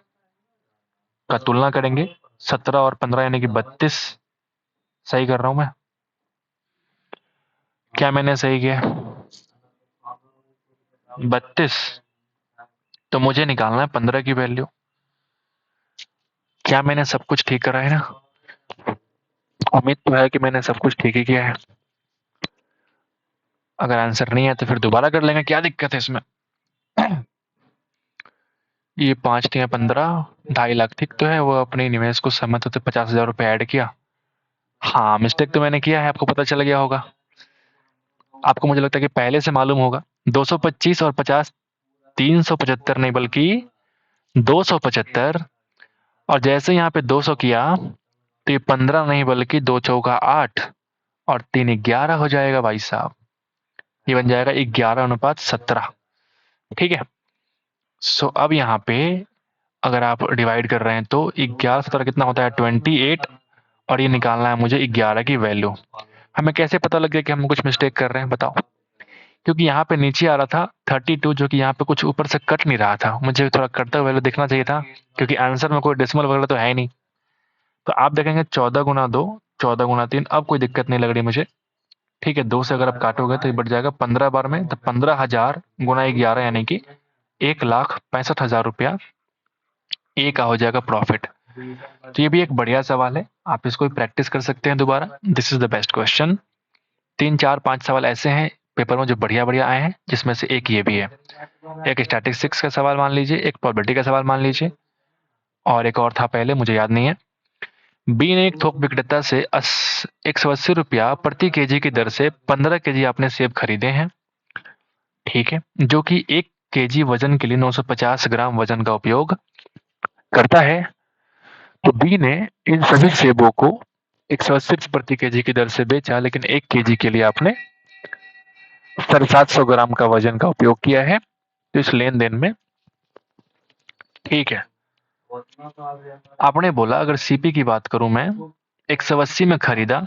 का तुलना करेंगे 17 और 15 यानी कि 32। सही कर रहा हूं मैं? क्या मैंने सही किया? 32। तो मुझे निकालना है 15 की वैल्यू। क्या मैंने सब कुछ ठीक करा है ना? उम्मीद तो है कि मैंने सब कुछ ठीक ही किया है। अगर आंसर नहीं है तो फिर दोबारा कर लेंगे, क्या दिक्कत है इसमें? ये 5 या 15, 2.5 लाख ठीक तो है। वो अपने निवेश को सहमत होते 50,000 रुपये ऐड किया। हाँ, मिस्टेक तो मैंने किया है, आपको पता चल गया होगा। आपको मुझे लगता है कि पहले से मालूम होगा। 225 और 50, 375 नहीं बल्कि 275। और जैसे यहाँ पे 200 किया तो ये 15 नहीं बल्कि 2 चौका 8 और 3 11 हो जाएगा भाई साहब। ये बन जाएगा 11:17। ठीक है। सो अब यहाँ पे अगर आप डिवाइड कर रहे हैं तो 11 17 कितना होता है? 28। और ये निकालना है मुझे 11 की वैल्यू। हमें कैसे पता लग गया कि हम कुछ मिस्टेक कर रहे हैं बताओ? क्योंकि यहाँ पे नीचे आ रहा था 32, जो कि यहाँ पे कुछ ऊपर से कट नहीं रहा था। मुझे थोड़ा कटता हुआ वैल्यू देखना चाहिए था, क्योंकि आंसर में कोई डेसिमल वगैरह तो है ही नहीं। तो आप देखेंगे 14 गुना 2, 14 गुना 3। अब कोई दिक्कत नहीं लग रही मुझे। ठीक है, 2 से अगर आप काटोगे तो ये बढ़ जाएगा 15 बार में, तो 15,000 गुना 11 यानी कि 1,65,000 रुपया ए का हो जाएगा प्रॉफिट। तो ये भी एक बढ़िया सवाल है, आप इसको भी प्रैक्टिस कर सकते हैं दोबारा। This is the best question. 3 4 5 सवाल ऐसे हैं पेपर में जो बढ़िया बढ़िया आए हैं, जिसमें से एक ये भी है। एक स्टैटिस्टिक्स का सवाल मान लीजिए, एक प्रोबेबिलिटी का सवाल मान लीजिए, और एक और था पहले, मुझे याद नहीं है। बी ने एक थोक विक्रेता से 180 रुपया प्रति केजी की दर से 15 केजी आपने सेब खरीदे हैं। ठीक है, जो कि 1 केजी वजन के लिए 950 ग्राम वजन का उपयोग करता है। तो बी ने इन सभी सेबों को 180 प्रति केजी की दर से बेचा, लेकिन 1 केजी के लिए आपने 750 ग्राम का वजन का उपयोग किया है। तो इस लेन देन में, ठीक है, आपने बोला अगर सीपी की बात करूं मैं, 180 में खरीदा,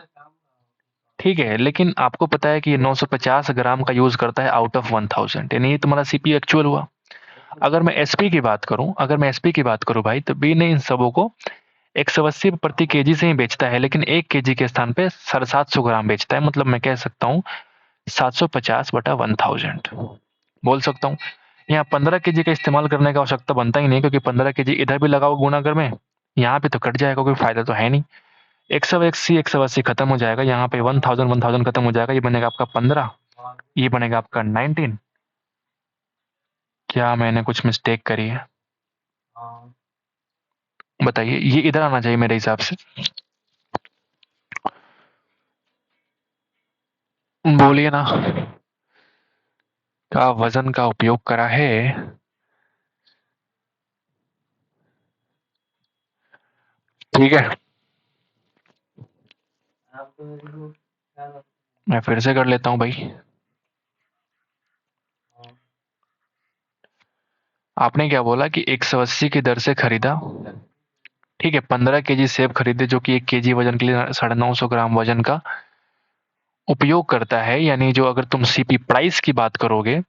ठीक है, लेकिन आपको पता है कि ये 950 ग्राम का यूज करता है आउट ऑफ 1000, यानी ये तुम्हारा सीपी एक्चुअल हुआ। अगर मैं एसपी की बात करूं, भाई, तो बी ने इन सबों को 180 प्रति केजी से ही बेचता है, लेकिन 1 केजी के स्थान पे 750 ग्राम बेचता है। मतलब मैं कह सकता हूँ 750/1000 बोल सकता हूँ। यहाँ 15 केजी का इस्तेमाल करने का आवश्यकता बनता ही नहीं, क्योंकि 15 केजी इधर भी लगाओ गुणाकर में, यहाँ पे तो कट जाएगा, कोई फायदा तो है नहीं। 180 180 खत्म हो जाएगा, यहाँ पे 1000 खत्म हो जाएगा। ये बनेगा आपका 15, ये बनेगा आपका 19। क्या मैंने कुछ मिस्टेक करी है? बताइए, ये इधर आना चाहिए मेरे हिसाब से। बोलिए ना। का वजन का उपयोग करा है। ठीक है, मैं फिर से कर लेता हूँ भाई। आपने क्या बोला कि 180 की दर से खरीदा, ठीक है, 15 केजी सेब खरीदे, जो कि 1 केजी वजन के लिए 950 ग्राम वजन का उपयोग करता है। यानी जो अगर तुम सीपी प्राइस की बात करोगे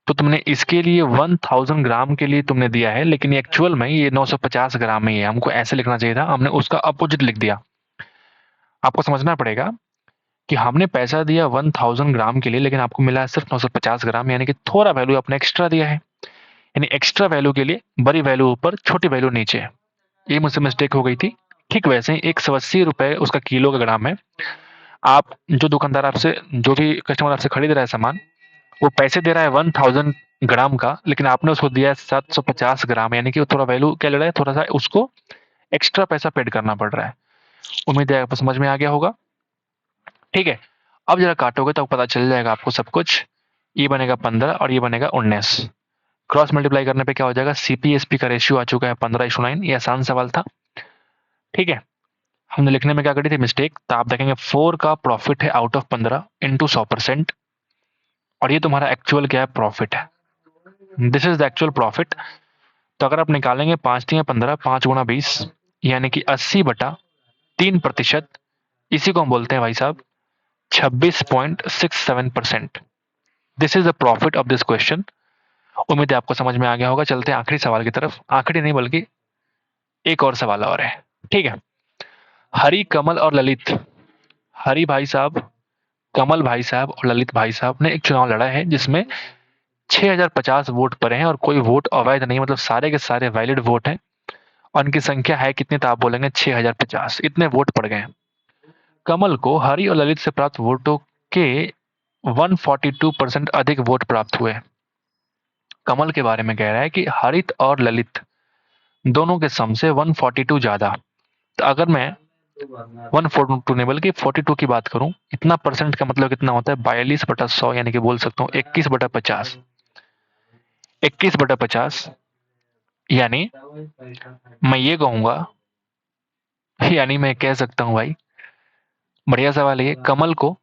तो तुमने इसके लिए 1000 ग्राम के लिए तुमने दिया है, लेकिन एक्चुअल में ये 950 ग्राम में ही है। हमको ऐसे लिखना चाहिए था, हमने उसका अपोजिट लिख दिया। आपको समझना पड़ेगा कि हमने पैसा दिया 1000 ग्राम के लिए, लेकिन आपको मिला है सिर्फ 950 ग्राम, यानी कि थोड़ा वैल्यू आपने एक्स्ट्रा दिया है। यानी एक्स्ट्रा वैल्यू के लिए बड़ी वैल्यू ऊपर, छोटी वैल्यू नीचे। ये मुझसे मिस्टेक हो गई थी। ठीक वैसे ही 180 रुपए उसका किलो का ग्राम है। आप जो दुकानदार आपसे, जो भी कस्टमर आपसे खरीद रहा है सामान, वो पैसे दे रहा है 1000 ग्राम का, लेकिन आपने उसको दिया है 750 ग्राम, यानी कि वो थोड़ा वैल्यू क्या ले रहा है, थोड़ा सा उसको एक्स्ट्रा पैसा पेड करना पड़ रहा है। उम्मीद है आपको समझ में आ गया होगा। ठीक है, अब जरा काटोगे तो पता चल जाएगा आपको सब कुछ। ये बनेगा 15 और ये बनेगा 19। क्रॉस मल्टीप्लाई करने पे क्या हो जाएगा, सीपीएसपी का रेशियो आ चुका है 15:9। ये आसान सवाल था। ठीक है, हमने लिखने में क्या करी थी मिस्टेक, तो आप देखेंगे 4 का प्रॉफिट है आउट ऑफ 15 इंटू 100%, और ये तुम्हारा एक्चुअल क्या है, प्रॉफिट है। This is the actual profit. तो अगर आप निकालेंगे 5×3=15, 5×20, यानी कि 80/3%। इसी को हम बोलते हैं भाई साहब 26.67%। This is the profit of this question. उम्मीद है आपको समझ में आ गया होगा। चलते हैं आखिरी सवाल की तरफ। आखिरी नहीं बल्कि एक और सवाल और है। ठीक है। हरि, कमल और ललित, हरि भाई साहब, कमल भाई साहब और ललित भाई साहब ने एक चुनाव लड़ा है जिसमें 6050 वोट पड़े हैं और कोई वोट अवैध नहीं, मतलब सारे के सारे वैलिड वोट हैं। और उनकी संख्या है कितनी, तो आप बोलेंगे 6050, इतने वोट पड़ गए हैं। कमल को हरि और ललित से प्राप्त वोटों के 142% अधिक वोट प्राप्त हुए। कमल के बारे में कह रहा है कि हरित और ललित दोनों के सम से 142 ज्यादा। तो अगर मैं 142 नहीं बल्कि 42 की बात करूं, इतना परसेंट का मतलब कितना होता है, 42/100, यानी कि बोल सकता हूं 21/50। 21/50 यानी मैं ये कहूंगा, यानी मैं कह सकता हूं भाई, बढ़िया सवाल है ये। कमल को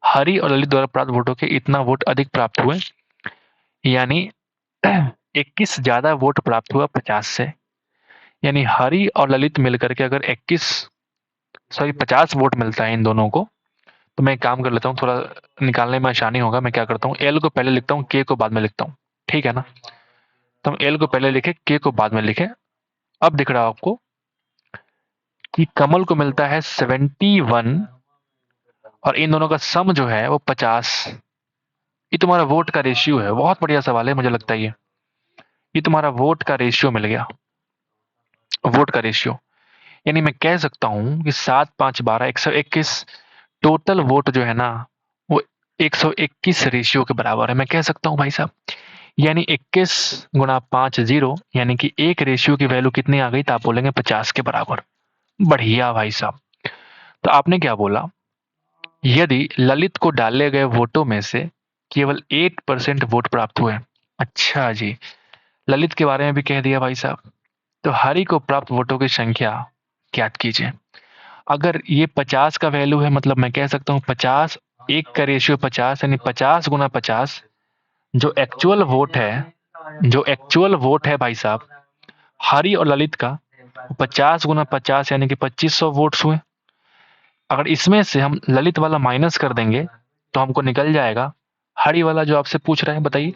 हरि और ललित द्वारा प्राप्त वोटों के इतना वोट अधिक प्राप्त हुए, यानी 21 ज्यादा वोट प्राप्त हुआ 50 से। यानी हरि और ललित मिलकर के अगर 50 वोट मिलता है इन दोनों को, तो मैं एक काम कर लेता हूँ, थोड़ा निकालने में आसानी होगा। मैं क्या करता हूँ, एल को पहले लिखता हूँ, के को बाद में लिखता हूँ, ठीक है ना। तो हम एल को पहले लिखे, के को बाद में लिखे। अब दिख रहा है आपको कि कमल को मिलता है 71 और इन दोनों का सम जो है वो 50। ये तुम्हारा वोट का रेशियो है। बहुत बढ़िया सवाल है, मुझे लगता है ये तुम्हारा वोट का रेशियो मिल गया। वोट का रेशियो यानी मैं कह सकता हूं कि 7, 5, 12, 121 टोटल वोट जो है ना, वो 121 रेशियो के बराबर है, मैं कह सकता हूं भाई साहब। यानी 21 गुणा 5 0, यानी कि एक रेशियो की वैल्यू कितनी आ गई, तो आप बोलेंगे 50 के बराबर। बढ़िया भाई साहब। तो आपने क्या बोला, यदि ललित को डाले गए वोटों में से केवल 8% वोट प्राप्त हुए। अच्छा जी, ललित के बारे में भी कह दिया भाई साहब। तो हरि को प्राप्त वोटों की संख्या ज्ञात कीजिए। अगर ये 50 का वैल्यू है, मतलब मैं कह सकता हूँ 50, एक का रेशियो 50, यानी 50 गुना 50, जो एक्चुअल वोट है, जो एक्चुअल वोट है भाई साहब हरि और ललित का, 50 गुना 50 यानी कि 2500 वोट्स हुए। अगर इसमें से हम ललित वाला माइनस कर देंगे तो हमको निकल जाएगा हरि वाला जो आपसे पूछ रहे हैं। बताइए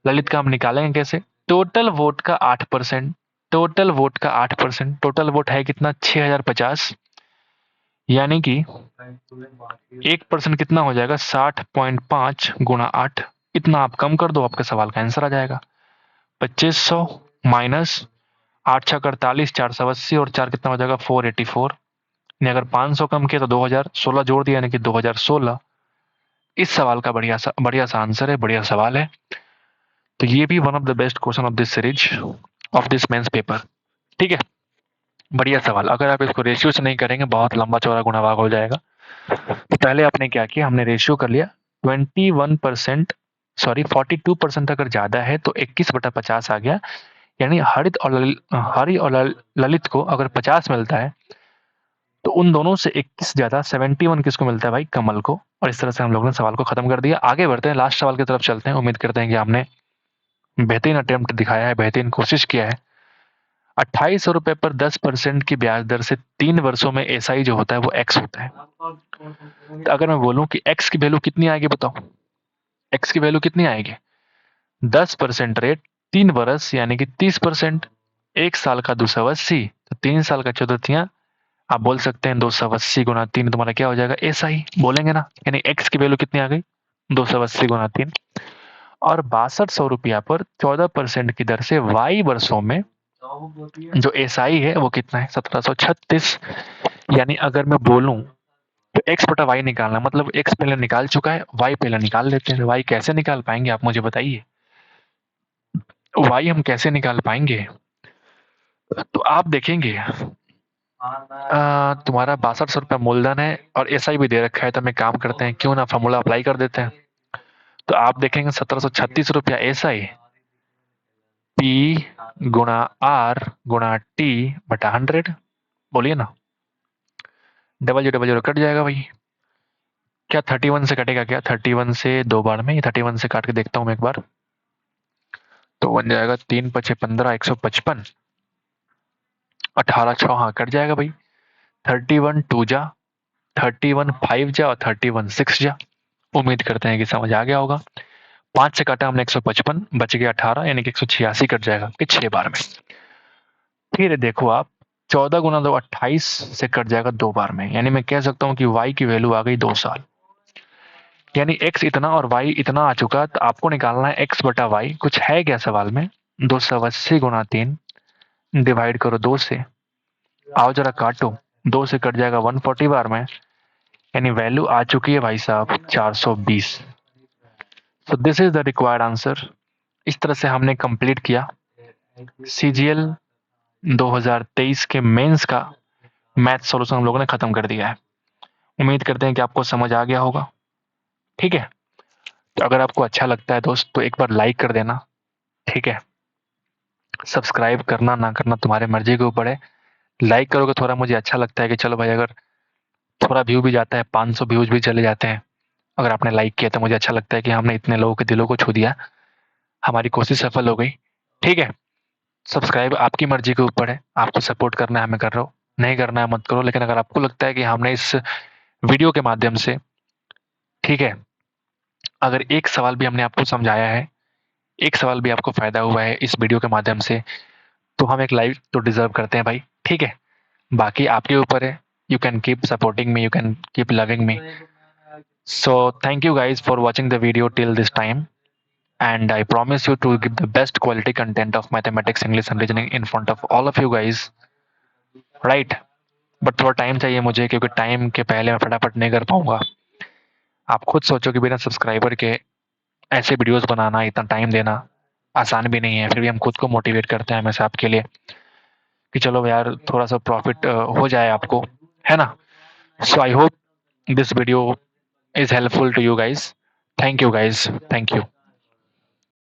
ललित का हम निकालेंगे कैसे। टोटल वोट का 8%, टोटल वोट का 8%, टोटल वोट है कितना, 6050, यानी कि 1% कितना हो जाएगा, 60.5 गुणा 8। इतना आप कम कर दो, आपके सवाल का आंसर आ जाएगा। 2500 माइनस 8×6 = 48, 480 और 4 कितना हो जाएगा, 484। यानी अगर 500 कम किया तो 2016 जोड़ दिया, यानी कि 2016। इस सवाल का बढ़िया सा आंसर है, बढ़िया सवाल है। तो ये भी one of the best question of this series of this Mains paper. ठीक है, बढ़िया सवाल। अगर आप इसको रेशियो से नहीं करेंगे बहुत लंबा चौड़ा गुणा भाग हो जाएगा। तो पहले आपने क्या किया, हमने रेशियो कर लिया 21%, सॉरी 42% अगर ज्यादा है तो 21/50 आ गया। यानी हरि और ललित को अगर 50 मिलता है तो उन दोनों से 21 ज्यादा 71 किसको मिलता है भाई, कमल को। और इस तरह से हम लोगों ने सवाल को खत्म कर दिया। आगे बढ़ते हैं, लास्ट सवाल की तरफ चलते हैं। उम्मीद करते हैं कि आपने बेहतरीन अटेम्प्ट दिखाया है, बेहतरीन कोशिश किया है। 2800 रुपए पर 10% की ब्याज दर से 3 वर्षों में एसआई जो होता है वो एक्स होता है। तो अगर मैं बोलूं कि एक्स की वैल्यू कितनी आएगी, बताओ एक्स की वैल्यू कितनी आएगी। 10% रेट, 3 वर्ष यानी कि 30%, 1 साल का 280, तो 3 साल का चतुर्थियां। आप बोल सकते हैं 280 गुना 3, तुम्हारा क्या हो जाएगा, एसआई बोलेंगे ना। यानी एक्स की वैल्यू कितनी आ गई, 280 गुना 3। और 6200 रुपया पर 14% की दर से वाई वर्षों में जो एसआई है वो कितना है, 1736। यानी अगर मैं बोलूं तो एक्स बटा वाई निकालना, मतलब एक्स पहले निकाल चुका है, वाई पहले निकाल लेते हैं। वाई कैसे निकाल पाएंगे आप मुझे बताइए, वाई हम कैसे निकाल पाएंगे। तो आप देखेंगे तुम्हारा 6200 रुपया मूलधन है और एसआई भी दे रखा है। तो हम एक काम करते हैं, क्यों ना फॉर्मूला अप्लाई कर देते हैं। तो आप देखेंगे 1736 रुपया एसआई, पी गुणा आर गुणा टी बटा 100। बोलिए ना, डबल जीरो कट जाएगा भाई। क्या 31 से कटेगा, क्या 31 से 2 बार में, 31 से काट के देखता हूं मैं एक बार। तो बन जाएगा 3×5 = 15, 155, 18×6 हाँ कट जाएगा भाई। 31 2 जा, 31 5 जा और 31 6 जा। उम्मीद करते हैं कि समझ आ गया होगा। 5 से काटा हमने 155, बच गया 18, यानी कि 186 कट जाएगा कि 6 बार में। फिर देखो आप 14 गुना 2 28 से कट जाएगा 2 बार में, यानी मैं कह सकता हूँ कि y की वैल्यू आ गई 2 साल। यानी x इतना और y इतना आ चुका, तो आपको निकालना है x बटा y। कुछ है क्या सवाल में? 280 गुना 3 डिवाइड करो 2 से, आओ जरा काटो, 2 से कट जाएगा 140 बार में, यानी वैल्यू आ चुकी है भाई साहब 420। So this is the required answer. इस तरह से हमने कंप्लीट किया CGL 2023 के मेंस का मैथ सॉल्यूशन हम लोगों ने खत्म कर दिया है। उम्मीद करते हैं कि आपको समझ आ गया होगा। ठीक है, तो अगर आपको अच्छा लगता है दोस्त तो एक बार लाइक कर देना। ठीक है, सब्सक्राइब करना ना करना तुम्हारे मर्जी के ऊपर है। लाइक करोगे थोड़ा मुझे अच्छा लगता है कि चलो भाई, अगर थोड़ा व्यू भी जाता है, 500 व्यूज भी चले जाते हैं, अगर आपने लाइक किया तो मुझे अच्छा लगता है कि हमने इतने लोगों के दिलों को छू दिया, हमारी कोशिश सफल हो गई। ठीक है, सब्सक्राइब आपकी मर्जी के ऊपर है, आपको सपोर्ट करना है मैं कर रहा हूँ, नहीं करना है मत करो। लेकिन अगर आपको लगता है कि हमने इस वीडियो के माध्यम से, ठीक है, अगर एक सवाल भी हमने आपको समझाया है, एक सवाल भी आपको फायदा हुआ है इस वीडियो के माध्यम से, तो हम एक लाइक तो डिजर्व करते हैं भाई। ठीक है, बाकी आपके ऊपर है। You can keep supporting me, you can keep loving me. So thank you guys for watching the video till this time, and I promise you to give the best quality content of mathematics, English and reasoning in front of all of you guys, right? But थोड़ा टाइम चाहिए मुझे, क्योंकि टाइम के पहले मैं फटाफट नहीं कर पाऊंगा। आप खुद सोचो कि बिना सब्सक्राइबर के ऐसे वीडियोस बनाना, इतना टाइम देना आसान भी नहीं है। फिर भी हम खुद को मोटिवेट करते हैं हमेशा आपके लिए कि चलो यार थोड़ा सा प्रॉफिट हो जाए आपको, है ना? So I hope this video is helpful to you guys. Thank you guys. Thank you.